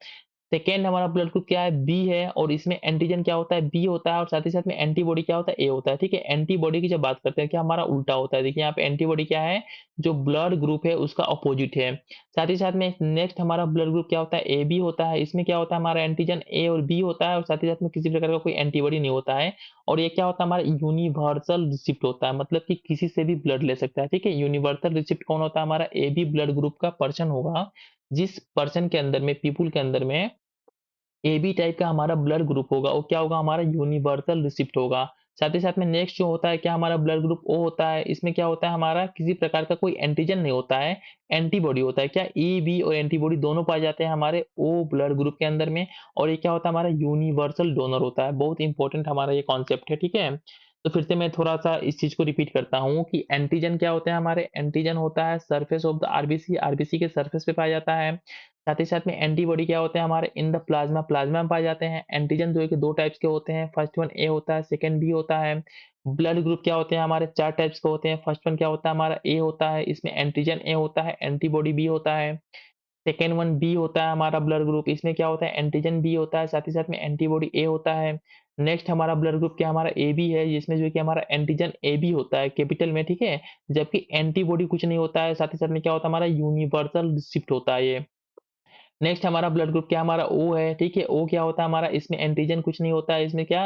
Speaker 1: सेकेंड हमारा ब्लड ग्रुप क्या है, बी है और इसमें एंटीजन क्या होता है, बी होता है और साथ ही साथ में एंटीबॉडी क्या होता है, ए होता है, ठीक है? एंटीबॉडी की जब बात करते हैं क्या हमारा उल्टा होता है। देखिए यहाँ पे एंटीबॉडी क्या है, जो ब्लड ग्रुप है उसका अपोजिट है। साथ ही साथ में नेक्स्ट हमारा ब्लड ग्रुप क्या होता है, ए बी होता है। इसमें क्या होता है, हमारा एंटीजन ए और बी होता है और साथ ही साथ में किसी प्रकार का कोई एंटीबॉडी नहीं होता है। और ये क्या होता है, हमारा यूनिवर्सल रिसिप्ट होता है, मतलब कि किसी से भी ब्लड ले सकता है, ठीक है? यूनिवर्सल रिसिप्ट कौन होता है, हमारा ए बी ब्लड ग्रुप का पर्सन होगा, जिस पर्सन के अंदर में, पीपुल के अंदर में एबी टाइप का हमारा ब्लड ग्रुप होगा, वो क्या होगा, हमारा यूनिवर्सल रिसिप्ट होगा। साथ ही साथ में नेक्स्ट जो होता है क्या, हमारा ब्लड ग्रुप ओ होता है। इसमें क्या होता है, हमारा किसी प्रकार का कोई एंटीजन नहीं होता है, एंटीबॉडी होता है। क्या ए बी और एंटीबॉडी दोनों पाए जाते हैं हमारे ओ ब्लड ग्रुप के अंदर में। और ये क्या होता है, हमारा यूनिवर्सल डोनर होता है। बहुत इंपॉर्टेंट हमारा ये कॉन्सेप्ट है, ठीक है? तो फिर से मैं थोड़ा सा इस चीज को रिपीट करता हूँ कि एंटीजन क्या होते हैं, हमारे एंटीजन होता है surface of the RBC, RBC के सरफेस पे पाया जाता है। साथ ही साथ में एंटीबॉडी क्या होते हैं, हमारे इन द प्लाज्मा, प्लाज्मा में पाए जाते हैं। एंटीजन जो है कि 2 टाइप्स के होते हैं, फर्स्ट वन ए होता है, सेकंड बी होता है। ब्लड ग्रुप क्या होते हैं, हमारे 4 टाइप्स के होते हैं। फर्स्ट वन क्या होता है, हमारा ए होता है, इसमें एंटीजन ए होता है, एंटीबॉडी बी होता है। सेकंड वन बी होता है हमारा ब्लड ग्रुप, इसमें क्या होता है, एंटीजन बी होता है, साथ ही साथ में एंटीबॉडी ए होता है। नेक्स्ट हमारा ब्लड ग्रुप क्या, हमारा ए बी है, जिसमें जो है कि हमारा एंटीजन ए बी होता है कैपिटल में, ठीक है? जबकि एंटीबॉडी कुछ नहीं होता है, साथ ही साथ में क्या होता है, हमारा यूनिवर्सल रिसिप्ट होता है ये। नेक्स्ट हमारा ब्लड ग्रुप क्या, हमारा ओ है, ठीक है? ओ क्या होता है हमारा, इसमें एंटीजन कुछ नहीं होता है, इसमें क्या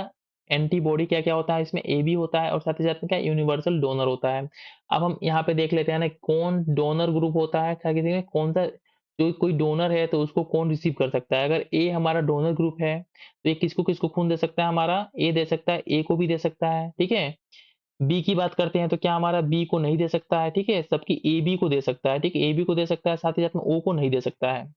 Speaker 1: एंटीबॉडी क्या क्या होता है, इसमें ए बी होता है और साथ ही साथ में क्या यूनिवर्सल डोनर होता है। अब हम यहाँ पे देख लेते हैं ना, कौन डोनर ग्रुप होता है, क्या कहते हैं, कौन सा जो कोई डोनर है तो उसको कौन रिसीव कर सकता है। अगर ए हमारा डोनर ग्रुप है तो ये किसको किसको खून दे सकता है, हमारा ए दे सकता है, ए को भी दे सकता है, ठीक है? बी की बात करते हैं तो क्या हमारा बी को नहीं दे सकता है, ठीक है? सबकी ए बी को दे सकता है, ठीक है? ए बी को दे सकता है, साथ ही साथ में ओ को नहीं दे सकता है।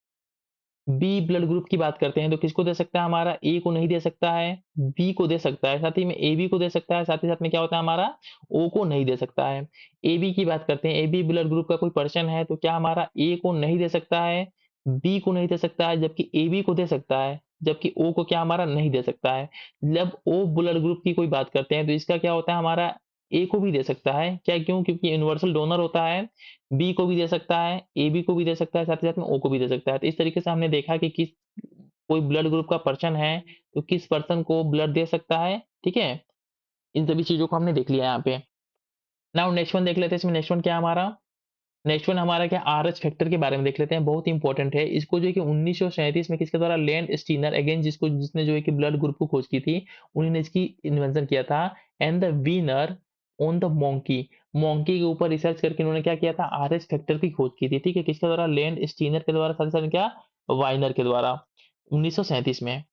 Speaker 1: बी ब्लड ग्रुप की बात करते हैं तो किसको दे सकता है, हमारा ए को नहीं दे सकता है, बी को दे सकता है, साथ ही में ए बी को दे सकता है, साथ ही साथ में क्या होता है, हमारा ओ को नहीं दे सकता है। ए बी की बात करते हैं, ए बी ब्लड ग्रुप का कोई पर्सन है तो क्या हमारा ए को नहीं दे सकता है, बी को नहीं दे सकता है, जबकि ए बी को दे सकता है, जबकि ओ को क्या हमारा नहीं दे सकता है। जब ओ ब्लड ग्रुप की कोई बात करते हैं तो इसका क्या होता है, हमारा ए को भी दे सकता है, क्या, क्यों, क्योंकि यूनिवर्सल डोनर होता है। बी को भी दे सकता है, ए बी को भी दे सकता है, साथ ही साथ में ओ को भी दे सकता है। तो इस तरीके से हमने देखा कि किस कोई ब्लड ग्रुप का पर्सन है, तो किस पर्सन को ब्लड दे सकता है, ठीक है? इन सभी चीज़ों को हमने देख लिया यहाँ पे। नाउ नेक्स्ट वन देख लेते हैं, इसमें नेक्स्ट वन क्या है हमारा? नेक्स्ट वन हमारा क्या, आरएच फैक्टर के बारे में देख लेते हैं, बहुत इंपॉर्टेंट है। इसको जो है कि 1937 में किसके द्वारा, लैंड स्टीनर, अगेन जिसने जो है कि ब्लड ग्रुप को खोज की थी, उन्हीं ने इसकी इन्वेंशन किया था। And the winner on the monkey, monkey के ऊपर रिसर्च करके इन्होंने क्या किया था, आरएच फैक्टर की खोज की थी, ठीक है? किसके द्वारा, लैंड स्टीनर के द्वारा, साथ ही साथ क्या, वाइनर के द्वारा 1937 में।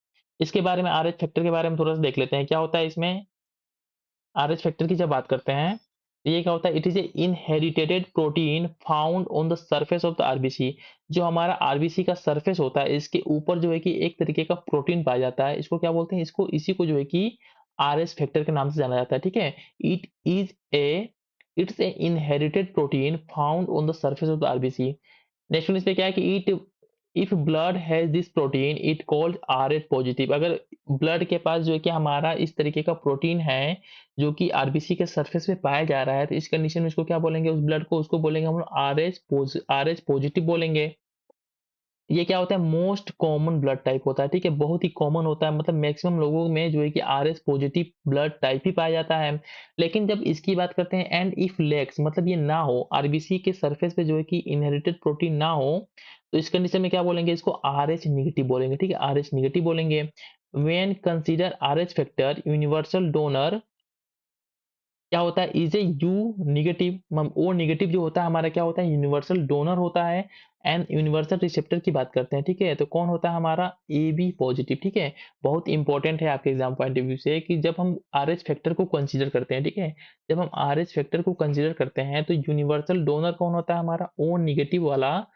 Speaker 1: इसके बारे में, आरएच फैक्टर के बारे में थोड़ा सा देख लेते हैं क्या होता है इसमें। आरएच फैक्टर की जब बात करते हैं तो ये क्या होता है, it is a inherited protein found on the surface of the RBC. जो हमारा आरबीसी का सरफेस होता है, इसके ऊपर जो है कि एक तरीके का प्रोटीन पाया जाता है, इसको क्या बोलते हैं, इसको, इसी को जो है कि आरएच फैक्टर के नाम से जाना जाता है, ठीक है? It is a it's a inherited protein found on the surface of the RBC. Next one इस पे क्या है कि it if blood has this protein it called RH positive. अगर ब्लड के पास जो है कि हमारा इस तरीके का प्रोटीन है जो कि आरबीसी के सरफेस पे पाया जा रहा है, तो इस कंडीशन में इसको क्या बोलेंगे, उस ब्लड को, उसको बोलेंगे हम लोग आरएच पॉजिटिव बोलेंगे। ये क्या होता है, मोस्ट कॉमन ब्लड टाइप होता है, ठीक है? बहुत ही कॉमन होता है, मतलब मैक्सिमम लोगों में जो है कि आरएस पॉजिटिव ब्लड टाइप ही पाया जाता है। लेकिन जब इसकी बात करते हैं एंड इफ लैक्स, मतलब ये ना हो, आरबीसी के सरफेस पे जो है कि इनहेरिटेड प्रोटीन ना हो, तो इस कंडीशन में क्या बोलेंगे, इसको आरएच नेगेटिव बोलेंगे, ठीक है? आरएच नेगेटिव बोलेंगे। When consider Rh factor universal donor, क्या होता है, is a you negative, O negative जो होता है हमारा क्या होता है, यूनिवर्सल डोनर होता है। एंड यूनिवर्सल रिसेप्टर की बात करते हैं, ठीक है? तो कौन होता है हमारा, ए बी पॉजिटिव, ठीक है? बहुत इंपॉर्टेंट है आपके एग्जाम पॉइंट ऑफ व्यू से कि जब हम आर एच फैक्टर को कंसीडर करते हैं, ठीक है? जब हम आर एच फैक्टर को कंसीडर करते हैं तो यूनिवर्सल डोनर कौन होता है हमारा, ओ नेगेटिव वाला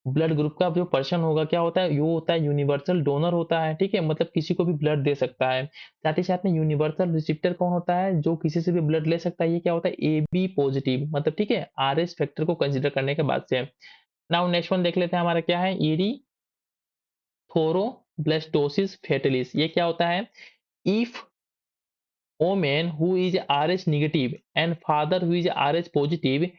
Speaker 1: ब्लड ग्रुप का जो पर्सन होगा, क्या होता है, वो होता है यूनिवर्सल डोनर होता है, ठीक है? मतलब किसी को भी ब्लड दे सकता है। साथ ही साथ में यूनिवर्सल रिसिप्टर कौन होता है, जो किसी से भी ब्लड ले सकता है, ये क्या होता है, ए बी पॉजिटिव, मतलब ठीक है, आर एस फैक्टर को कंसीडर करने के बाद से। नाउ नेक्स्ट वन देख लेते हैं, हमारा क्या है, इरिथ्रोब्लास्टोसिस फेटालिस, ये क्या होता है, if woman who is Rh negative and father who is Rh positive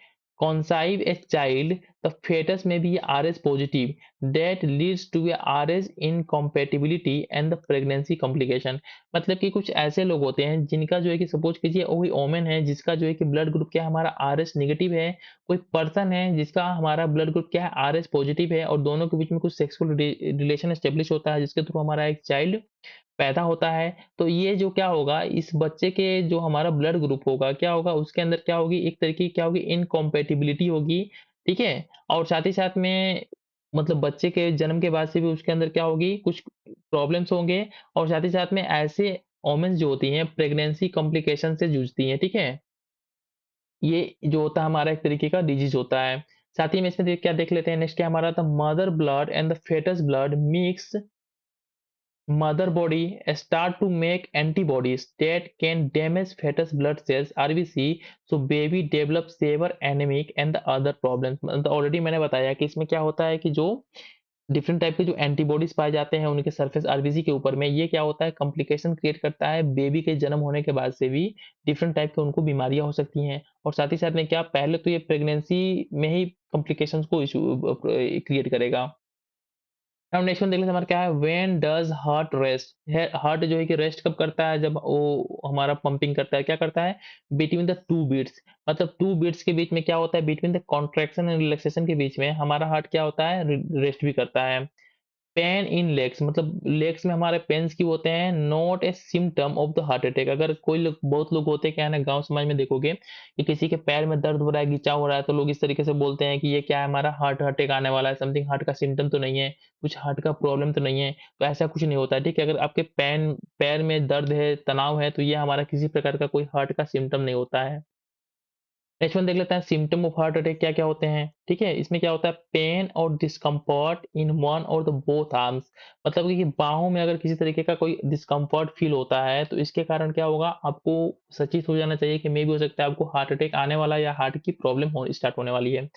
Speaker 1: conceive a child, the fetus may be Rh positive. That leads to a Rh incompatibility and the pregnancy complication. मतलब कि कुछ ऐसे लोग होते हैं जिनका जो है कि सपोज कीजिए वही ओमेन है जिसका जो है कि ब्लड ग्रुप क्या है हमारा RH नेगेटिव है, कोई पर्सन है जिसका हमारा ब्लड ग्रुप क्या है RH पॉजिटिव है, और दोनों के बीच में कुछ सेक्सुअल रिलेशन एस्टेब्लिश होता है जिसके थ्रू हमारा एक चाइल्ड पैदा होता है। तो ये जो क्या होगा, इस बच्चे के जो हमारा ब्लड ग्रुप होगा, क्या होगा, उसके अंदर क्या होगी, एक तरीके की क्या होगी, इनकॉम्पैटिबिलिटी होगी, ठीक है? और साथ ही साथ में मतलब बच्चे के जन्म के बाद से भी उसके अंदर क्या होगी, कुछ प्रॉब्लम्स होंगे, और साथ ही साथ में ऐसे वुमेन्स जो होती हैं प्रेगनेंसी कॉम्प्लिकेशन से जूझती हैं, ठीक है? ये जो होता है हमारा एक तरीके का डिजीज़ होता है। साथ ही में इसमें क्या देख लेते हैं, नेक्स्ट क्या हमारा था, mother blood and the foetus blood mix mother body start to make antibodies that can damage fetus blood cells RBC, so baby develops severe anemic and the other problems। मतलब ऑलरेडी मैंने बताया कि इसमें क्या होता है कि जो डिफरेंट टाइप के जो एंटीबॉडीज पाए जाते हैं उनके सरफेस आरबीसी के ऊपर में, ये क्या होता है, कॉम्प्लिकेशन क्रिएट करता है, बेबी के जन्म होने के बाद से भी डिफरेंट टाइप के उनको बीमारियां हो सकती हैं, और साथ ही साथ में क्या, पहले तो ये प्रेगनेंसी में ही कॉम्प्लिकेशंस को इशू क्रिएट करेगा। अब नेक्स्ट वन देख लेते हैं हमारा क्या है, when does heart rest, heart जो है कि रेस्ट कब करता है, जब वो हमारा पंपिंग करता है, क्या करता है, बिटवीन द टू बीट्स, मतलब टू बीट्स के बीच में क्या होता है, between the contraction and relaxation के बीच में हमारा हार्ट क्या होता है, रेस्ट भी करता है। पेन इन लेग्स, मतलब लेग्स में हमारे पेन्स क्यों होते हैं, not a symptom of the heart attack. अगर कोई लोग, बहुत लोग होते हैं, क्या है ना, गांव समाज में देखोगे कि किसी के पैर में दर्द हो रहा है, गिचा हो रहा है, तो लोग इस तरीके से बोलते हैं कि ये क्या है, हमारा हार्ट अटैक आने वाला है, समथिंग हार्ट का सिम्टम तो नहीं है, कुछ हार्ट का प्रॉब्लम तो नहीं है। तो ऐसा कुछ नहीं होता है, ठीक है? अगर आपके पैर में दर्द है, तनाव है, तो ये हमारा किसी प्रकार का कोई हार्ट का सिम्टम नहीं होता है। नेक्स्ट वन देख लेते हैं, सिम्टम ऑफ हार्ट अटैक क्या क्या होते हैं, ठीक है? इसमें क्या होता है, पेन और डिस्कम्फर्ट इन वन और द बोथ आर्म्स, मतलब कि बाहों में अगर किसी तरीके का कोई डिस्कम्फर्ट फील होता है तो इसके कारण क्या होगा, आपको सचेत हो जाना चाहिए कि मे भी हो सकता है आपको हार्ट अटैक आने वाला है या हार्ट की प्रॉब्लम हो स्टार्ट होने वाली है।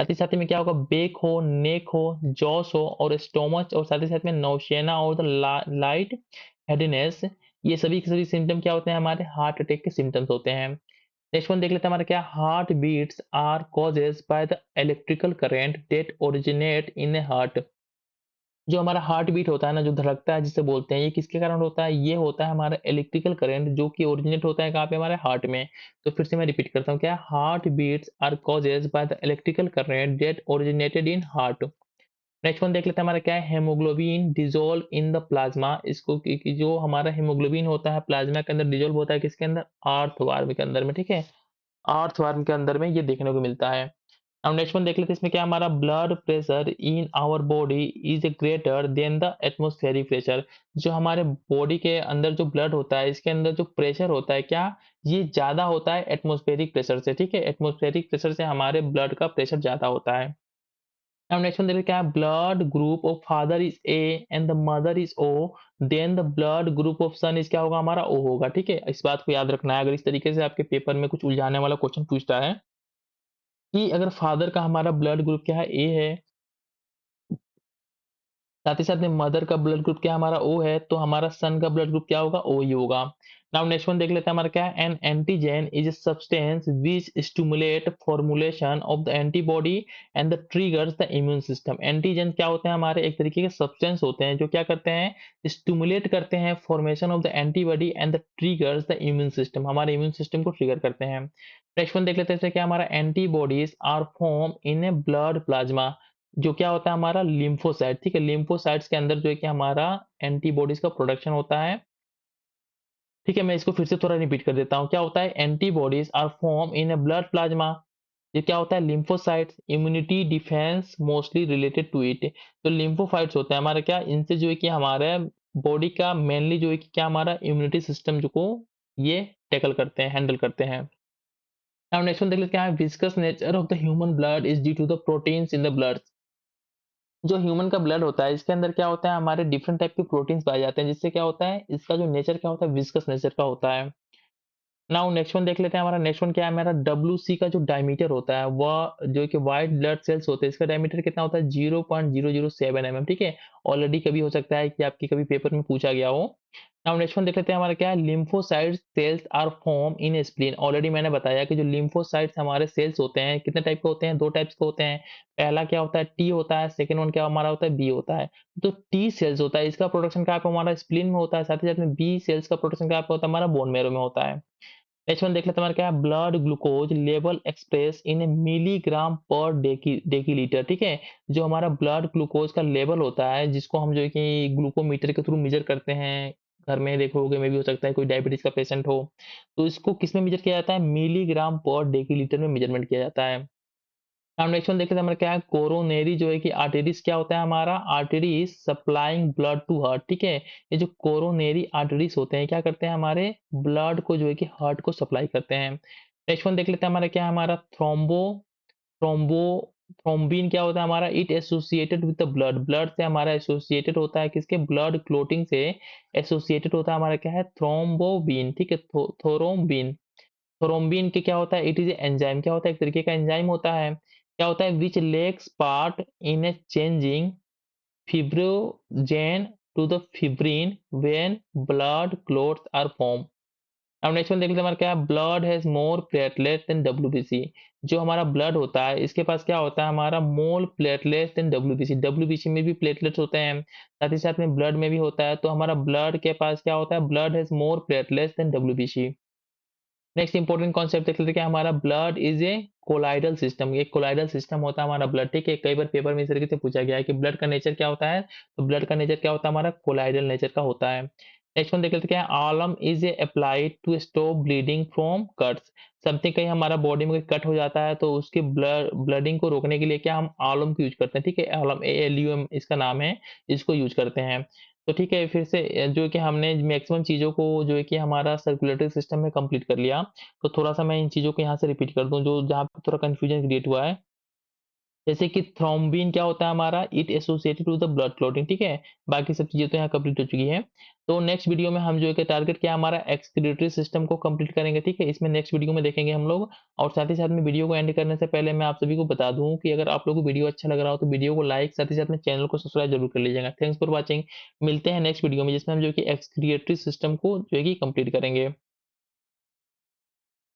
Speaker 1: साथ ही में क्या होगा, बेक हो, नेक हो, जॉस हो और स्टोमच, और साथ ही साथ में नौशेना और द लाइट हेडेनेस, ये सभी के सभी सिम्टम क्या होते हैं, हमारे हार्ट अटैक के सिम्टम्स होते हैं। नेक्स्ट वन देख लेते हैं हमारा क्या, heart beats are causes by the electrical current that originate in a heart. जो हमारा हार्ट बीट होता है ना, जो धड़कता है जिसे बोलते हैं, ये किसके कारण होता है, ये होता है हमारा इलेक्ट्रिकल करंट जो कि ओरिजिनेट होता है कहाँ पे, हमारे हार्ट में। तो फिर से मैं रिपीट करता हूँ, क्या, heart beats are causes by the electrical current that originated in heart. Next one देख लेते हैं हमारा क्या है, haemoglobin dissolve in the plasma, इसको कि जो हमारा हेमोग्लोबिन होता है प्लाज्मा के अंदर डिजोल्व होता है किसके अंदर, आर्थवार्म के अंदर में, ठीक है? अर्थवर्म के अंदर में ये देखने को मिलता है। अब नेक्स्ट वन देख लेते हैं, इसमें क्या, हमारा blood pressure in our body is greater than the atmospheric pressure. जो हमारे बॉडी के अंदर जो ब्लड होता है, इसके अंदर जो प्रेशर होता है, क्या, ये ज्यादा होता है एटमॉस्फेरिक प्रेशर से, ठीक है? एटमॉस्फेरिक प्रेशर से हमारे ब्लड का प्रेशर ज्यादा होता है। अब नेक्स्ट वन देखते हैं, क्या है, blood group of father is A and the mother is O, then the blood group of son is क्या होगा, हमारा ओ होगा, ठीक है? इस बात को याद रखना है, अगर इस तरीके से आपके पेपर में कुछ उलझाने वाला क्वेश्चन पूछता है कि अगर फादर का हमारा ब्लड ग्रुप क्या है, ए है, साथ ही साथ में मदर का ब्लड ग्रुप क्या हमारा ओ है, तो हमारा सन का ब्लड ग्रुप क्या होगा, ओ ही होगा। नाउ नेक्स्ट वन देख लेते हैं हमारा क्या है। N antigen is a substance which stimulate formulation of the antibody and the triggers the immune system. Antigen क्या होते हैं हमारे एक तरीके के सब्सटेंस होते हैं जो क्या करते हैं, स्टिमुलेट करते हैं formation of the antibody and the triggers the immune system, हमारे इम्यून सिस्टम को ट्रिगर करते हैं। नेक्स्ट वन देख लेते हैं जैसे क्या हमारा antibodies are form in a blood plasma, जो क्या होता है हमारा लिम्फोसाइट, ठीक है, लिम्फोसाइट्स के अंदर जो है कि हमारा एंटीबॉडीज का प्रोडक्शन होता है। ठीक है, मैं इसको फिर से थोड़ा रिपीट कर देता हूँ। क्या होता है, antibodies are form in a blood plasma, ये क्या होता है, lymphocytes, immunity defence mostly related to it. तो लिम्फोसाइट्स होते हैं हमारा क्या, इनसे जो है कि हमारे बॉडी का मेनली जो है कि क्या हमारा इम्यूनिटी सिस्टम जो को ये टैकल करते हैं, हैंडल करते हैं। नाउ नेक्स्ट वन देख लेते हैं क्या है, viscous nature of the human blood is due to the proteins in the blood. जो ह्यूमन का ब्लड होता है इसके अंदर क्या होता है, हमारे डिफरेंट टाइप के प्रोटीन्स पाए जाते हैं, जिससे क्या होता है, इसका जो नेचर क्या होता है, विस्कस नेचर का होता है। नाउ नेक्स्ट वन देख लेते हैं, हमारा नेक्स्ट वन क्या है, हमारा WC का जो डायमीटर होता है वह जो कि व्हाइट ब्लड सेल्स होते हैं, इसका डायमीटर कितना होता है, 0.007 mm, ठीक है। ऑलरेडी कभी हो सकता है कि आपके कभी पेपर में पूछा गया हो। नाउ नेक्स्ट वन देख लेते हैं, हमारा क्या है, lymphocyte cells are form in spleen. Already मैंने बताया कि जो लिम्फोसाइट्स हमारे सेल्स होते हैं कितने टाइप के होते हैं, दो टाइप्स के होते हैं। पहला क्या होता है, टी होता है, सेकंड वन क्या हमारा होता है, बी होता है। तो टी सेल्स होता है, इसका प्रोडक्शन कहाँ पे हमारा स्प्लीन में होता है, साथ ही साथ में बी सेल्स का प्रोडक्शन कहाँ पे होता है, हमारा बोन मैरो में होता है। नेक्स्ट वन देख लेते हैं हमारा क्या है, blood glucose level express in A milligram पर डेकीलीटर, ठीक है। जो हमारा ब्लड ग्लूकोज का लेवल होता है जिसको हम जो है कि ग्लूकोमीटर के थ्रू मेजर करते हैं, घर में देखोगे में भी हो सकता है कोई डायबिटीज का पेशेंट हो, तो इसको किस में मेजर किया जाता है, मिलीग्राम पर डेकीलीटर में मेजरमेंट किया जाता है। अब नेक्स्ट वन देखते हैं हमारा क्या है, कोरोनरी जो है कि आर्टरीज क्या होता है, हमारा arteries supplying blood to heart, ठीक है। ये जो कोरोनरी आर्टरीज होते हैं क्या करते हैं, हमारे ब्लड को जो है कि हार्ट को सप्लाई करते हैं। नेक्स्ट वन देख लेते हैं हमारा क्या है, हमारा थ्रोम्बो थ्रोम्बिन क्या होता है हमारा, it associated with the blood, blood से हमारा एसोसिएटेड होता है, किसके, ब्लड क्लोटिंग से एसोसिएटेड होता है हमारा क्या है, थ्रोम्बोबिन, ठीक है, थ्रोम्बिन। थ्रोम्बिन के क्या होता है, इट इज एंजाइम, क्या होता है, एक तरीके का एंजाइम होता है। क्या होता है, which takes part in a changing fibrinogen to the fibrin when blood clots are form. अब नेक्स्ट वन देख लेते हैं हमारा क्या है, blood has more platelet than WBC। जो हमारा ब्लड होता है इसके पास क्या होता है, हमारा मोर प्लेटलेट देन WBC, WBC में भी प्लेटलेट्स होते हैं, साथ ही साथ में ब्लड में भी होता है, तो हमारा ब्लड के पास क्या होता है, blood has more platelets than WBC। Next important concept देख लेते हैं कि हमारा blood is a colloidal system, ये कोलाइडल सिस्टम होता है हमारा ब्लड, ठीक है। कई बार पेपर में इस तरीके से पूछा गया है कि ब्लड का नेचर क्या होता है, तो ब्लड का नेचर क्या होता है, हमारा कोलाइडल नेचर का होता है। नेक्स्ट वन देख लेते हैं क्या है, alum is a applied to stop bleeding from cuts. Something कहीं हमारा बॉडी में कोई कट हो जाता है तो उसके ब्लडिंग को रोकने के लिए क्या हम आलम को यूज करते हैं, ठीक है, आलम ALUM इसका नाम है, इसको यूज करते हैं। तो ठीक है, फिर से जो कि हमने मैक्सिमम चीज़ों को जो है कि हमारा सर्कुलेटरी सिस्टम में कंप्लीट कर लिया। तो थोड़ा-सा मैं इन चीज़ों को यहाँ से रिपीट कर दूँ जो जहाँ पे थोड़ा कन्फ्यूजन क्रिएट हुआ है। जैसे कि थ्रोम्बिन क्या होता है हमारा, it associated with the blood clotting, ठीक है। बाकी सब चीज़ें तो यहाँ कंप्लीट हो चुकी हैं। तो नेक्स्ट वीडियो में हम जो है कि टारगेट क्या है हमारा, एक्सक्रीटरी सिस्टम को कंप्लीट करेंगे, ठीक है। इसमें नेक्स्ट वीडियो में देखेंगे हम लोग। और साथ ही साथ में वीडियो को एंड करने से पहले मैं आप सभी को बता दूँ कि अगर आप लोगों को वीडियो अच्छा लग रहा हो तो वीडियो को लाइक, साथ ही साथ में चैनल को सब्सक्राइब जरूर कर लीजिएगा। Thanks for watching. मिलते हैं नेक्स्ट वीडियो में जिसमें हम जो है कि एक्सक्रीटरी सिस्टम को जो है कि कंप्लीट करेंगे।